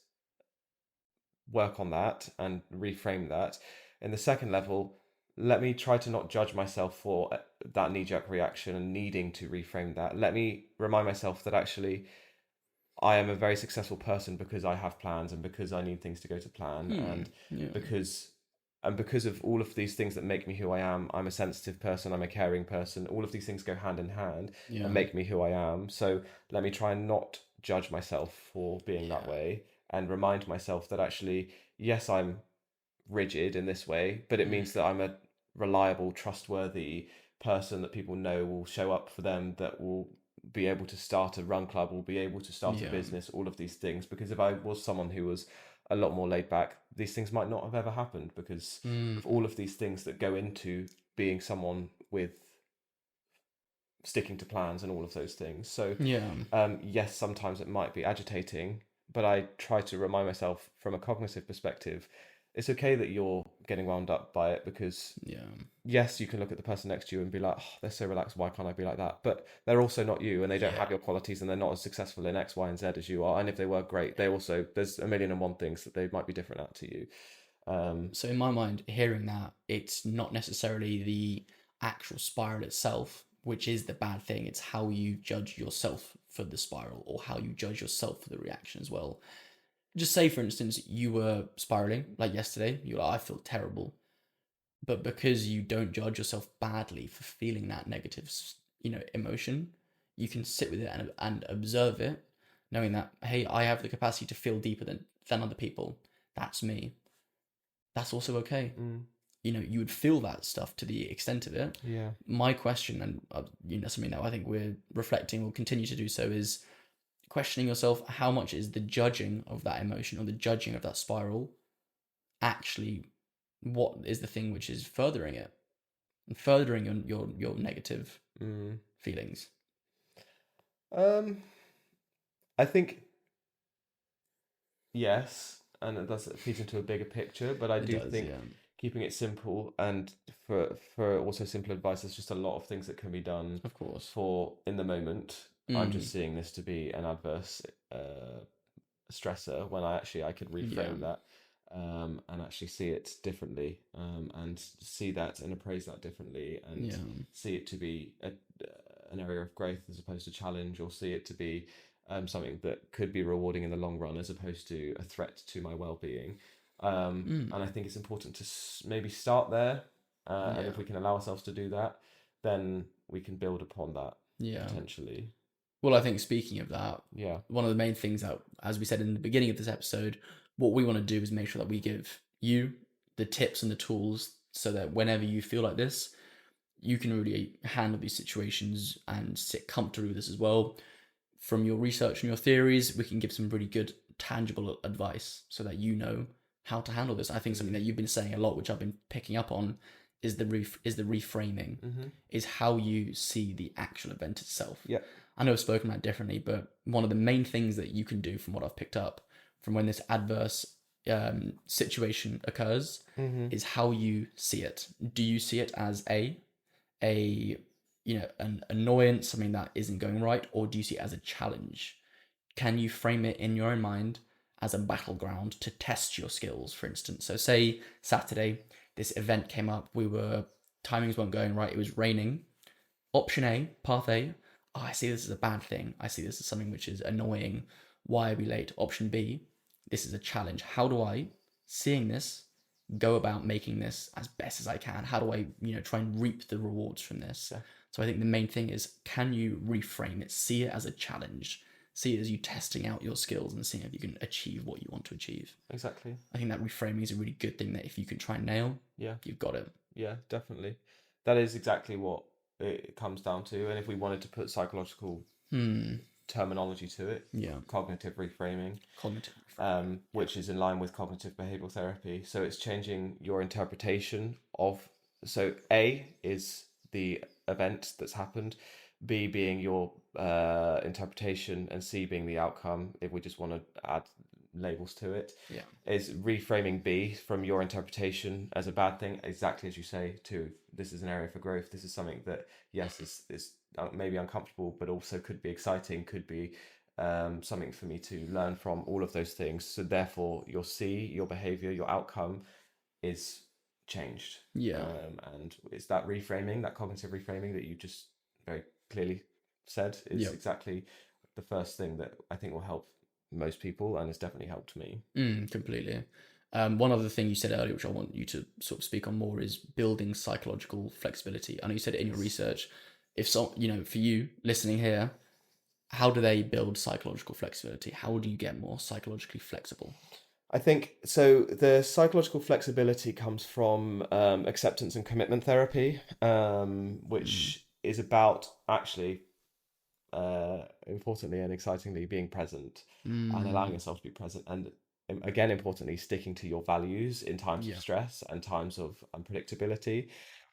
work on that and reframe that. In the second level, let me try to not judge myself for that knee-jerk reaction and needing to reframe that. Let me remind myself that actually I am a very successful person because I have plans and because I need things to go to plan, and because of all of these things that make me who I am. I'm a sensitive person, I'm a caring person. All of these things go hand in hand and make me who I am. So let me try and not judge myself for being that way, and remind myself that actually, yes, I'm rigid in this way, but it means that I'm a reliable, trustworthy person that people know will show up for them, that will be able to start a run club, will be able to start a business, all of these things. Because if I was someone who was a lot more laid back, these things might not have ever happened, because of all of these things that go into being someone with sticking to plans and all of those things. So yes, sometimes it might be agitating, but I try to remind myself from a cognitive perspective, it's okay that you're getting wound up by it, because yes, you can look at the person next to you and be like, oh, they're so relaxed, why can't I be like that? But they're also not you, and they don't have your qualities, and they're not as successful in X, Y, and Z as you are. And if they were great, they also, there's a million and one things that they might be different at to you. So in my mind, hearing that, it's not necessarily the actual spiral itself which is the bad thing. It's how you judge yourself for the spiral, or how you judge yourself for the reaction as well. Just say, for instance, you were spiraling like yesterday. You're like, I feel terrible. But because you don't judge yourself badly for feeling that negative, emotion, you can sit with it and observe it, knowing that, hey, I have the capacity to feel deeper than than other people. That's me. That's also okay. Mm. You know, you would feel that stuff to the extent of it. Yeah. My question, and something that I think we're reflecting, will continue to do so, is questioning yourself: how much is the judging of that emotion or the judging of that spiral actually what is the thing which is furthering it and furthering your negative feelings? I think yes, and it does feed into a bigger picture, but I do think keeping it simple and for also simple advice, there's just a lot of things that can be done. Of course. For in the moment, I'm just seeing this to be an adverse stressor when I could reframe that and actually see it differently and see that and appraise that differently and see it to be an area of growth as opposed to challenge, or see it to be something that could be rewarding in the long run as opposed to a threat to my well-being. And I think it's important to maybe start there, and if we can allow ourselves to do that, then we can build upon that potentially. Well, I think speaking of that, one of the main things that, as we said in the beginning of this episode, what we want to do is make sure that we give you the tips and the tools so that whenever you feel like this, you can really handle these situations and sit comfortably with this as well. From your research and your theories, we can give some really good, tangible advice so that you know how to handle this. I think something that you've been saying a lot, which I've been picking up on, is the reframing, is how you see the actual event itself. Yeah. I know I've spoken about it differently, but one of the main things that you can do from what I've picked up from when this adverse situation occurs is how you see it. Do you see it as an annoyance, something that isn't going right, or do you see it as a challenge? Can you frame it in your own mind as a battleground to test your skills, for instance? So say Saturday, this event came up, timings weren't going right, it was raining. Option A, path A, I see this as a bad thing. I see this as something which is annoying. Why are we late? Option B, this is a challenge. How do I, seeing this, go about making this as best as I can? How do I, try and reap the rewards from this? Yeah. So I think the main thing is, can you reframe it? See it as a challenge. See it as you testing out your skills and seeing if you can achieve what you want to achieve. Exactly. I think that reframing is a really good thing that if you can try and nail, you've got it. Yeah, definitely. That is exactly what it comes down to. And if we wanted to put psychological terminology to it, cognitive reframing, which is in line with cognitive behavioral therapy. So it's changing your interpretation of. So A is the event that's happened, B being your interpretation, and C being the outcome, if we just want to add labels to it, is reframing B from your interpretation as a bad thing, exactly as you say, to this is an area for growth. This is something that, yes, is maybe uncomfortable, but also could be exciting, could be something for me to learn from, all of those things. So therefore, your C, your behavior, your outcome is changed. And it's that reframing, that cognitive reframing that you just very clearly said is exactly the first thing that I think will help most people, and it's definitely helped me. Completely. One other thing you said earlier, which I want you to sort of speak on more, is building psychological flexibility. I know you said it in your research. If so, for you listening here, how do they build psychological flexibility? How do you get more psychologically flexible? I think so. The psychological flexibility comes from acceptance and commitment therapy, which is about actually, importantly and excitingly, being present and allowing yourself to be present. And again, importantly, sticking to your values in times of stress and times of unpredictability.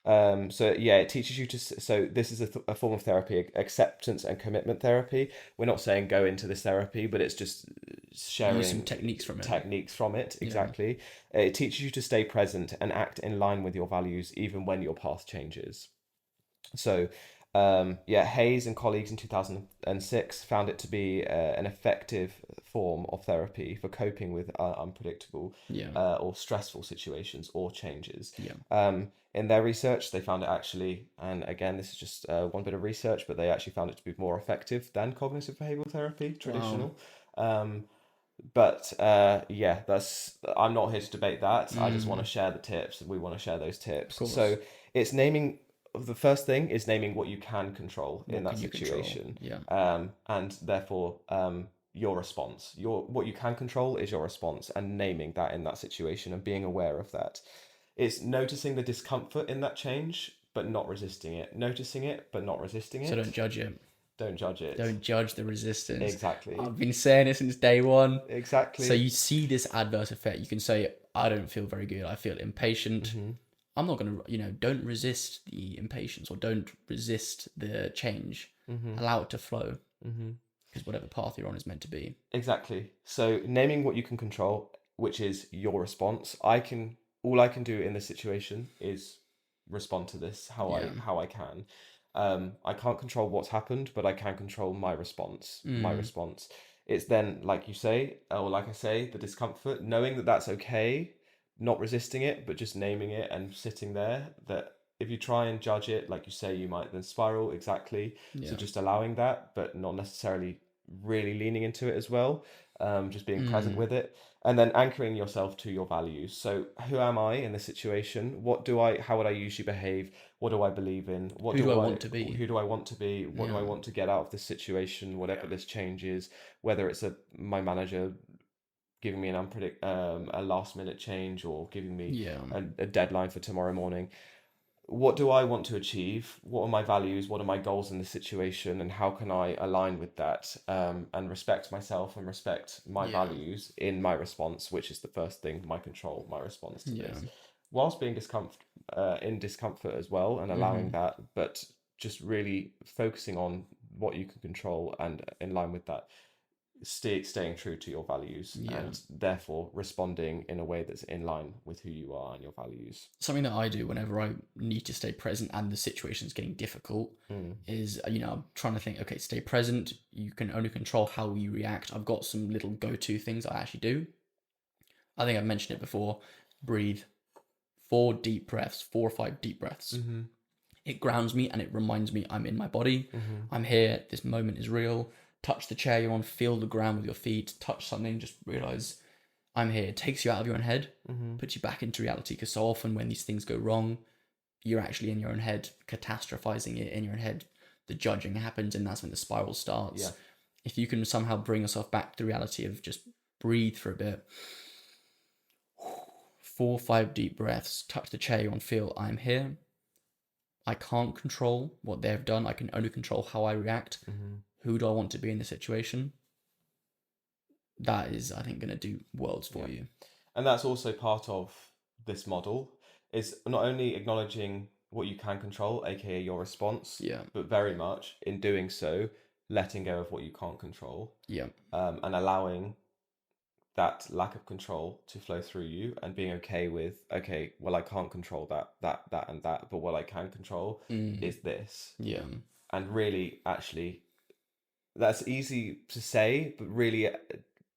It teaches you to. So this is a form of therapy, acceptance and commitment therapy. We're not saying go into this therapy, but it's just sharing some techniques from it. Exactly. It teaches you to stay present and act in line with your values, even when your path changes. So, Hayes and colleagues in 2006 found it to be an effective form of therapy for coping with unpredictable or stressful situations or changes. In their research, they found it actually, and again, this is just one bit of research, but they actually found it to be more effective than cognitive behavioral therapy, traditional. Wow. I'm not here to debate that. I just want to share the tips. We want to share those tips. So it's naming. The first thing is naming what you can control in that situation. And therefore, your response. What you can control is your response, and naming that in that situation and being aware of that. It's noticing the discomfort in that change, but not resisting it. Noticing it, but not resisting it. So don't judge it. Don't judge it. Don't judge the resistance. Exactly. I've been saying it since day one. Exactly. So you see this adverse effect. You can say, I don't feel very good. I feel impatient. I'm not going to, don't resist the impatience or don't resist the change. Allow it to flow. Because whatever path you're on is meant to be. Exactly. So naming what you can control, which is your response. All I can do in this situation is respond to this how I can. I can't control what's happened, but I can control my response. My response. It's then, like you say, or like I say, the discomfort, knowing that that's okay, not resisting it, but just naming it and sitting there. That if you try and judge it, like you say, you might then spiral. Exactly. So just allowing that, but not necessarily really leaning into it as well. Just being present with it, and then anchoring yourself to your values. So who am I in this situation? How would I usually behave? What do I believe in? Who do I want to be? Who do I want to be? What do I want to get out of this situation? Whatever this change is, whether it's my manager giving me a last minute change, or giving me a deadline for tomorrow morning. What do I want to achieve? What are my values? What are my goals in this situation? And how can I align with that, and respect myself and respect my values in my response, which is the first thing, my control, my response to this, whilst being in discomfort as well, and allowing that, but just really focusing on what you can control, and in line with that, staying true to your values, and therefore responding in a way that's in line with who you are and your values. Something that I do whenever I need to stay present and the situation's getting difficult is, I'm trying to think, okay, stay present. You can only control how you react. I've got some little go-to things I actually do. I think I've mentioned it before. Breathe. 4 or 5 deep breaths. It grounds me and it reminds me I'm in my body. I'm here. This moment is real. Touch the chair you're on, feel the ground with your feet, touch something, just realize I'm here. It takes you out of your own head, puts you back into reality, because so often when these things go wrong, you're actually in your own head, catastrophizing it in your own head. The judging happens, and that's when the spiral starts. Yeah. If you can somehow bring yourself back to the reality of just breathe for a bit, 4 or 5 deep breaths, touch the chair you're on, feel I'm here. I can't control what they've done. I can only control how I react. Who do I want to be in the situation? That is, I think, going to do worlds for you. And that's also part of this model, is not only acknowledging what you can control, aka your response, but very much in doing so, letting go of what you can't control. And allowing that lack of control to flow through you, and being okay with, okay, well, I can't control that, and that, but what I can control is this. And really, actually, that's easy to say, but really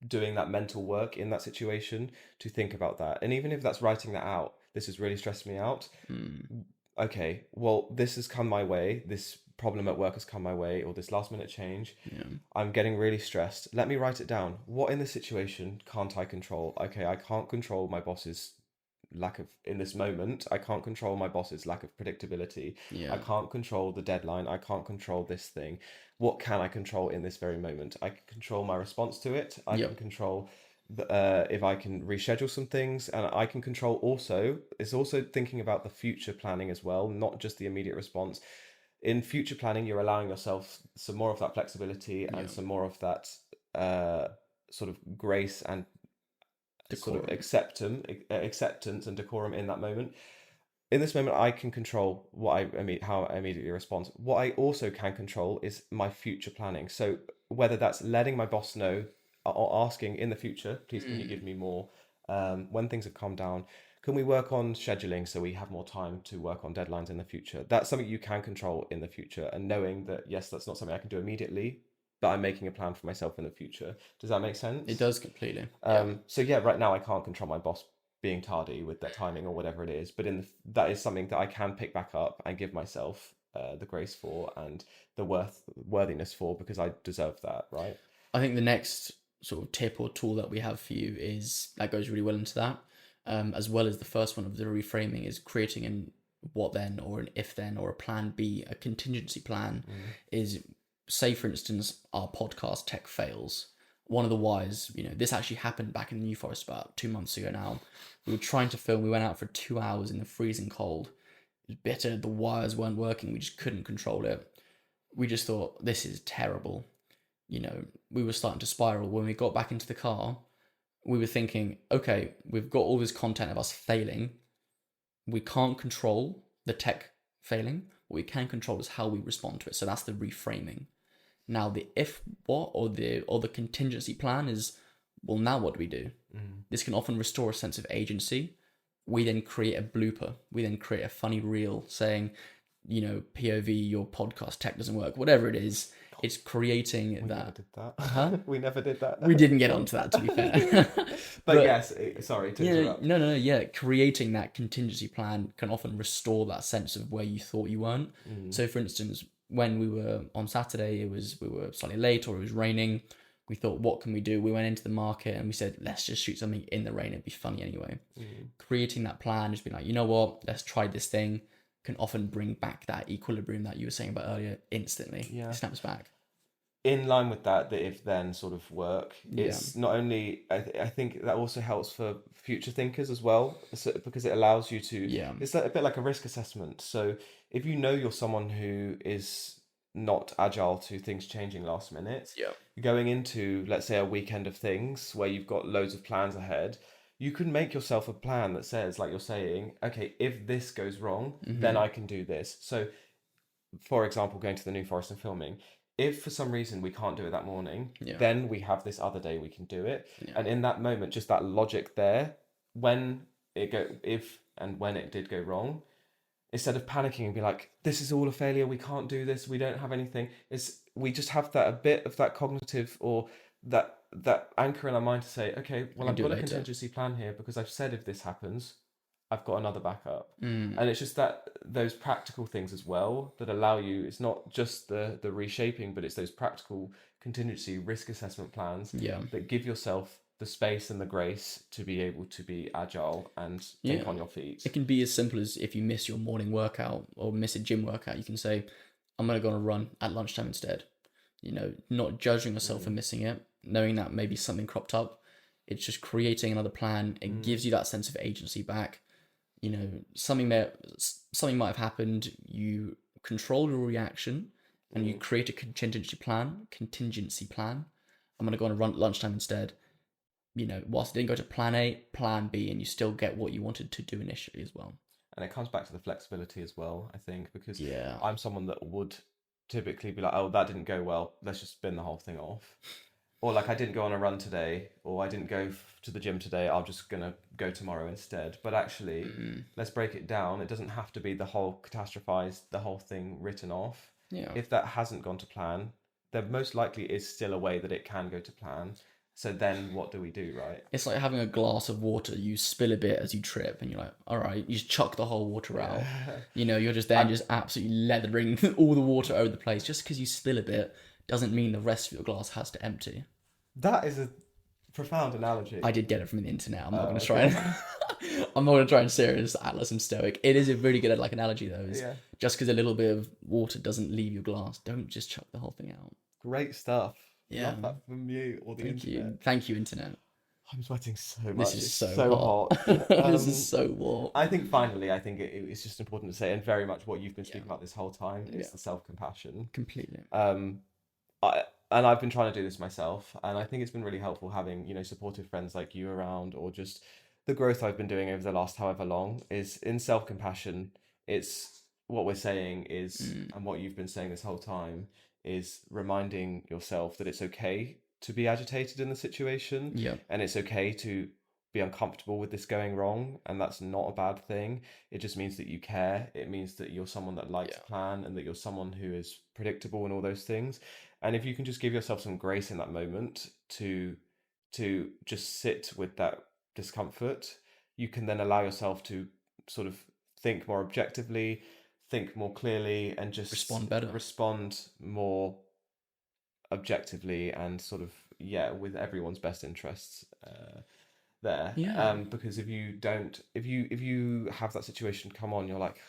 doing that mental work in that situation to think about that. And even if that's writing that out, this has really stressed me out. Okay, well, this has come my way. This problem at work has come my way, or this last minute change. I'm getting really stressed. Let me write it down. What in this situation can't I control? Okay, I can't control my boss's in this moment, I can't control my boss's lack of predictability. I can't control the deadline. I can't control this thing. What can I control in this very moment? I can control my response to it. I can control if I can reschedule some things, and I can control it's also thinking about the future planning as well, not just the immediate response. In future planning, you're allowing yourself some more of that flexibility and some more of that sort of grace and sort of acceptance and decorum in that moment. In this moment, I can control how I immediately respond. What I also can control is my future planning. So whether that's letting my boss know, or asking in the future, please can you give me more, when things have calmed down, can we work on scheduling so we have more time to work on deadlines in the future? That's something you can control in the future, and knowing that, yes, that's not something I can do immediately, but I'm making a plan for myself in the future. Does that make sense? It does completely. So right now I can't control my boss being tardy with their timing or whatever it is, but that is something that I can pick back up and give myself the grace for, and the worthiness for, because I deserve that, right? I think the next sort of tip or tool that we have for you that goes really well into that, as well as the first one of the reframing, is creating an what then, or an if then, or a plan B, a contingency plan. Is, say for instance, our podcast tech fails. one of the wires, this actually happened back in the New Forest about 2 months ago now. We were trying to film. We went out for 2 hours in the freezing cold. It was bitter. The wires weren't working. We just couldn't control it. We just thought, this is terrible. We were starting to spiral. When we got back into the car, we were thinking, okay, we've got all this content of us failing. We can't control the tech failing. What we can control is how we respond to it. So that's the reframing. Now the if what or the contingency plan is, well, now what do we do? This can often restore a sense of agency. We then create a blooper. We then create a funny reel saying, POV, your podcast tech doesn't work, whatever it is. It's creating We that. never did that. Huh? We never did that. We didn't get onto that, to be fair. But yes, sorry to yeah, interrupt. no, yeah. Creating that contingency plan can often restore that sense of where you thought you weren't. So, for instance, when we were on Saturday, we were slightly late or it was raining. We thought, what can we do? We went into the market and we said, let's just shoot something in the rain. It'd be funny anyway. Creating that plan, just being like, you know what? Let's try this thing. Can often bring back that equilibrium that you were saying about earlier instantly. Yeah. It snaps back. In line with that, the if then sort of work, it's not only, I think that also helps for future thinkers as well, because it allows you to, it's a bit like a risk assessment. So if you know you're someone who is not agile to things changing last minute, going into, let's say, a weekend of things where you've got loads of plans ahead, you can make yourself a plan that says, like you're saying, okay, if this goes wrong, then I can do this. So, for example, going to the New Forest and filming, if for some reason we can't do it that morning, then we have this other day we can do it. And in that moment, just that logic there, if and when it did go wrong, instead of panicking and be like, this is all a failure, we can't do this, we don't have anything, we just have that a bit of that cognitive or that anchor in our mind to say, okay, well, I've got a contingency plan here because I've said if this happens, I've got another backup. And it's just those practical things as well that allow you, it's not just the reshaping, but it's those practical contingency risk assessment plans that give yourself the space and the grace to be able to be agile and think on your feet. It can be as simple as if you miss your morning workout or miss a gym workout, you can say, I'm going to go on a run at lunchtime instead. Not judging yourself for missing it, knowing that maybe something cropped up. It's just creating another plan. It gives you that sense of agency back. Something might have happened. You control your reaction and you create a contingency plan. I'm going to go on a run at lunchtime instead. Whilst it didn't go to plan A, plan B, and you still get what you wanted to do initially as well. And it comes back to the flexibility as well, I think, because I'm someone that would typically be like, oh, that didn't go well, let's just spin the whole thing off. Or like, I didn't go on a run today, or I didn't go to the gym today, I'm just going to go tomorrow instead. But actually, let's break it down. It doesn't have to be the whole catastrophized, the whole thing written off. If that hasn't gone to plan, there most likely is still a way that it can go to plan. So then what do we do, right? It's like having a glass of water. You spill a bit as you trip and you're like, all right, you just chuck the whole water out. You're just there just absolutely leathering all the water over the place. Just because you spill a bit doesn't mean the rest of your glass has to empty. That is a profound analogy. I did get it from the internet. I'm not going to try and I'm not going to try and serious Atlas and Stoic. It is a really good analogy though. Just because a little bit of water doesn't leave your glass, don't just chuck the whole thing out. Great stuff. Love that from you or the internet. Thank you, internet. I'm sweating so much. This is so hot. This is so warm. I think finally, it's just important to say, and very much what you've been speaking about this whole time, is the self-compassion. Completely. I've been trying to do this myself, and I think it's been really helpful having, supportive friends like you around, or just the growth I've been doing over the last however long is in self-compassion. It's what we're saying is, and what you've been saying this whole time, is reminding yourself that it's okay to be agitated in the situation, and it's okay to be uncomfortable with this going wrong, and that's not a bad thing. It just means that you care. It means that you're someone that likes to plan, and that you're someone who is predictable and all those things. And if you can just give yourself some grace in that moment to just sit with that discomfort, you can then allow yourself to sort of think more objectively, think more clearly, and just respond more objectively, and sort of with everyone's best interests there. Because if you have that situation come on, you're like,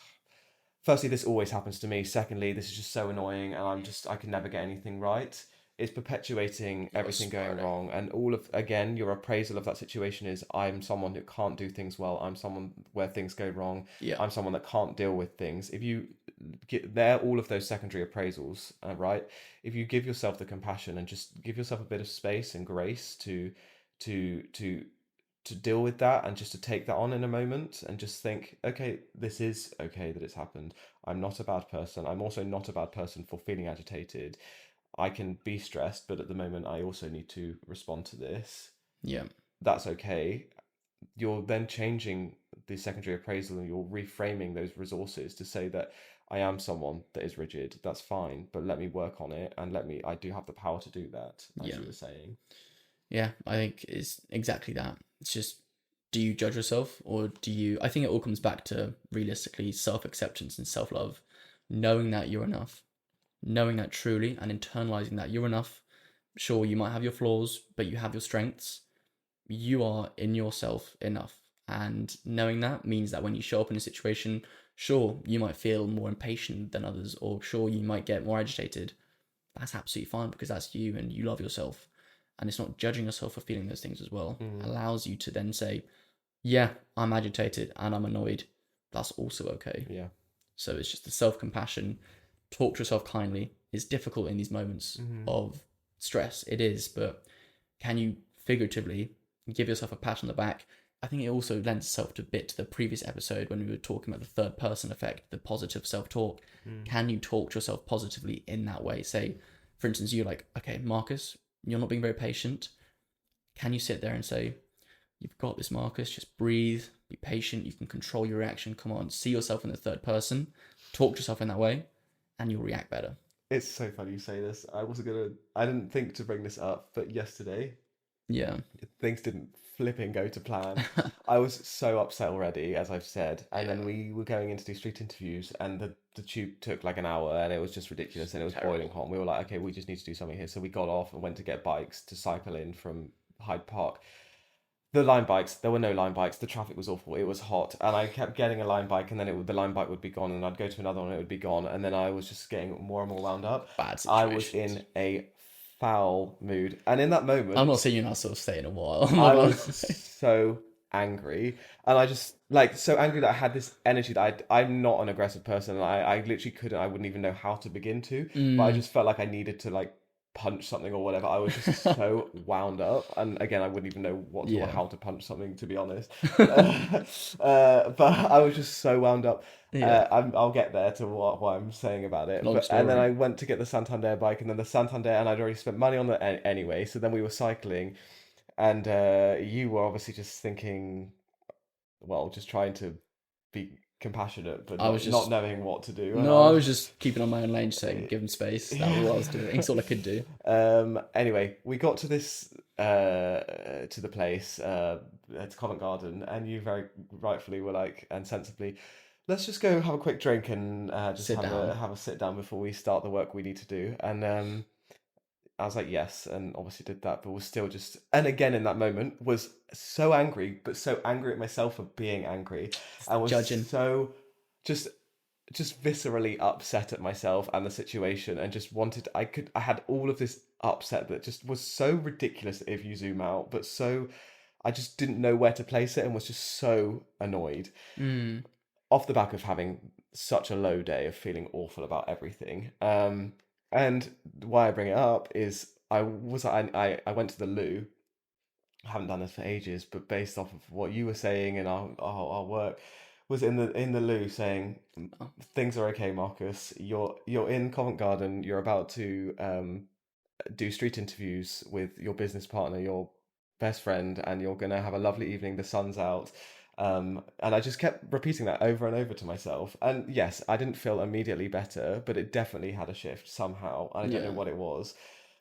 firstly, this always happens to me, secondly, this is just so annoying, and I can never get anything right. it's perpetuating everything going spiraling. wrong. And all of, again, your appraisal of that situation is, I'm someone who can't do things well. I'm someone where things go wrong. Yeah. I'm someone that can't deal with things. If you get there, all of those secondary appraisals, right? If you give yourself the compassion and just give yourself a bit of space and grace to to to deal with that, and just to take that on in a moment, and just think, okay, this is okay that it's happened. I'm not a bad person. I'm also not a bad person for feeling agitated. I can be stressed, but at the moment I also need to respond to this. Yeah. That's okay. You're then changing the secondary appraisal, and you're reframing those resources to say that I am someone that is rigid. That's fine, but let me work on it, and I do have the power to do that, as Yeah. you were saying. Yeah, I think it's exactly that. It's just, do you judge yourself, or do you? I think it all comes back to realistically self-acceptance and self-love, knowing that you're enough, knowing that truly, and internalizing that you're enough. Sure, you might have your flaws, but you have your strengths. You are in yourself enough. And knowing that means that when you show up in a situation, sure, you might feel more impatient than others, or sure, you might get more agitated. That's absolutely fine, because that's you and you love yourself. And it's not judging yourself for feeling those things as well. Allows you to then say, yeah, I'm agitated and I'm annoyed. That's also okay. Yeah. So it's just the self-compassion. Talk to yourself kindly. It's difficult in these moments of stress. It is, but can you figuratively give yourself a pat on the back? I think it also lends itself to a bit to the previous episode when we were talking about the third person effect, the positive self-talk. Can you talk to yourself positively in that way? Say, for instance, you're like, okay, Marcus, you're not being very patient. Can you sit there and say, you've got this, Marcus, just breathe, be patient, you can control your reaction, come on, see yourself in the third person, talk to yourself in that way, and you'll react better. It's so funny you say this. I didn't think to bring this up, but yesterday, Yeah. things didn't flipping go to plan. I was so upset already, as I've said. And then we were going in to do street interviews, and the tube took like an hour, and it was just ridiculous, and it was boiling hot. And we were like, okay, we just need to do something here. So we got off and went to get bikes to cycle in from Hyde Park. The line bikes, there were no line bikes. The traffic was awful. It was hot, and I kept getting a line bike, and then the line bike would be gone, and I'd go to another one, and it would be gone, and then I was just getting more and more wound up. Bad I was situations. in a foul mood, and in that moment, I'm not seeing you in that sort of state in a while. I was so angry, and I just like so angry that I had this energy that I'm not an aggressive person, and I literally couldn't. I wouldn't even know how to begin to, but I just felt like I needed to like punch something or whatever. I was just so wound up, and again, I wouldn't even know what to, or how to punch something, to be honest. But I was just so wound up. I'll get there to what I'm saying about it. Long And then story. I went to get the Santander bike, and then the Santander, and I'd already spent money on it anyway. So then we were cycling, and you were obviously just thinking, well, just trying to be compassionate, but I was not just knowing what to do. And No, I was just keeping on my own lane, saying give him space. That was what I was doing. It's all I could do. Anyway, we got to this to the place, to Covent Garden, and you very rightfully were like, and sensibly, let's just go have a quick drink and just Sit down. have a sit down before we start the work we need to do. And I was like, yes, and obviously did that, but was still just, and again in that moment was so angry, but so angry at myself for being angry. I was Judging. so just viscerally upset at myself and the situation, and just wanted, I had all of this upset that just was so ridiculous if you zoom out, but so I just didn't know where to place it, and was just so annoyed off the back of having such a low day of feeling awful about everything. And why I bring it up is I went to the loo. I haven't done this for ages, but based off of what you were saying and our work, was in the loo saying, things are okay, Marcus. You're in Covent Garden. You're about to do street interviews with your business partner, your best friend, and you're gonna have a lovely evening. The sun's out. And I just kept repeating that over and over to myself. And yes, I didn't feel immediately better, but it definitely had a shift somehow. I don't know what it was,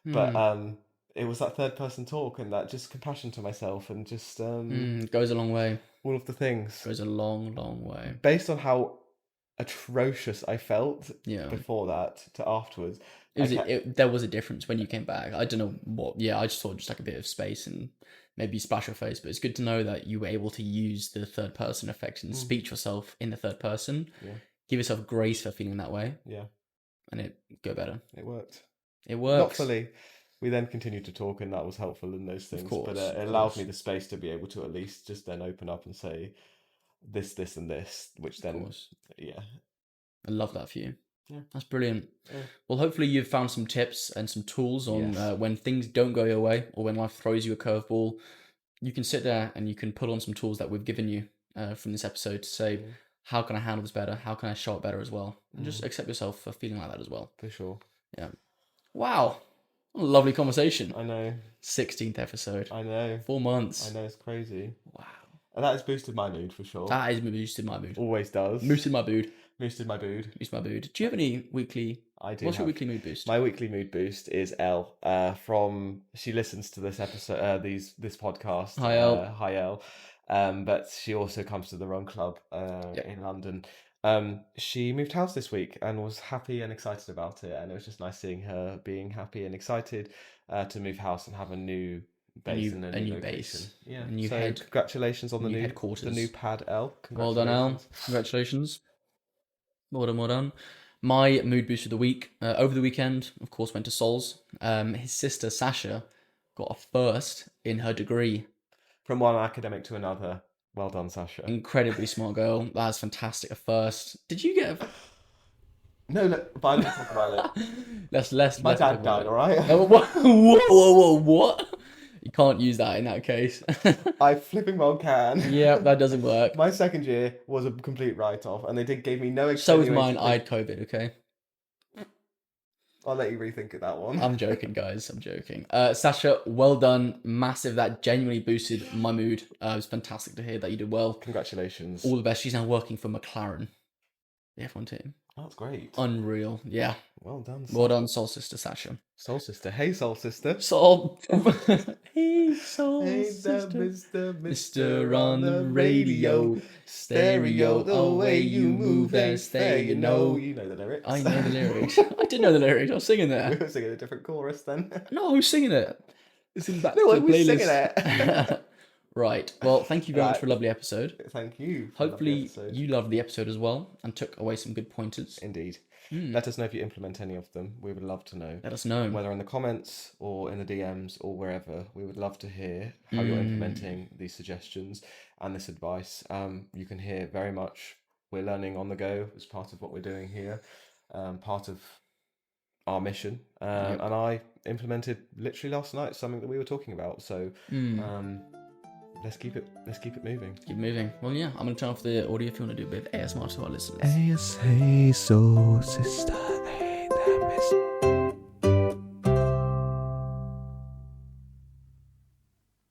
but it was that third person talk and that just compassion to myself, and just Goes a long way. all of the things Goes a long, long way. based on how atrocious I felt Yeah. before that to afterwards. There was a difference when you came back. I don't know what. Yeah, I just thought just like a bit of space and maybe splash your face. But it's good to know that you were able to use the third person effect and speak to yourself in the third person. Yeah. Give yourself grace for feeling that way, Yeah, and it go better. it worked. It Not works. fully. we then continued to talk, and that was helpful in those things. course, But of it allowed course. me the space to be able to at least just then open up and say this, this, and this, which Of then, course. yeah. I love that for you. Yeah. That's brilliant. Yeah. Well, hopefully you've found some tips and some tools on Yes. when things don't go your way or when life throws you a curveball. You can sit there and you can put on some tools that we've given you from this episode to say, how can I handle this better? How can I show it better as well? And just accept yourself for feeling like that as well. For sure. Yeah. Wow. What a lovely conversation. I know. 16th episode. I know. 4 months. I know, it's crazy. Wow. And that has boosted my mood for sure. That has boosted my mood. Always does. Boosted my mood. Boosted my mood. Boosted my mood. Do you have any weekly... I do. What's your weekly mood boost? My weekly mood boost is Elle. She listens to this episode, this podcast. Hi, Elle. Hi Elle. But she also comes to the Run Club in London. She moved house this week and was happy and excited about it, and it was just nice seeing her being happy and excited to move house and have a new base and a new location. Base. Yeah. A new so head. congratulations on the new headquarters. The new pad, Elle. Well done, Elle. Congratulations. Well done, well done. My mood boost of the week, over the weekend, of course, went to Sol's. His sister, Sasha, got a first in her degree. From one academic to another. Well done, Sasha. Incredibly smart girl. That's fantastic. A first. Did you get a... No, look, Violet, talk about it. My dad died, all right? What? You can't use that in that case. I flipping well can. Yeah, that doesn't work. My second year was a complete write-off, and they gave me no So was extenuating mine. thing. I had COVID, okay? I'll let you rethink it, that one. I'm joking, guys. I'm joking. Sasha, well done. Massive. That genuinely boosted my mood. It was fantastic to hear that you did well. Congratulations. All the best. She's now working for McLaren, the F1 team. Oh, that's great. Unreal. Yeah. Well done. Well done, Soul Sister Sasha. Soul Sister. Hey, Soul Sister. Soul. Hey, Soul Hey, Sister. Mister on the radio. Stereo, the way you move, there's fair, you know. You know the lyrics. I know the lyrics. I did know the lyrics. I was singing We there. were singing a different chorus then. No, I was singing it. It's in back No, to I the was playlist. singing it. Right. Well, thank you very much Right. for a lovely episode. Thank you. Hopefully you loved the episode as well and took away some good pointers. Indeed. Let us know if you implement any of them. We would love to know. Let us know. Whether in the comments or in the DMs or wherever. We would love to hear how you're implementing these suggestions and this advice. You can hear very much we're learning on the go as part of what we're doing here, part of our mission. And I implemented literally last night something that we were talking about. So let's keep it moving. Keep moving. Well, yeah, I'm going to turn off the audio if you want to do a bit of ASMR to our listeners. Hey, Soul Sister.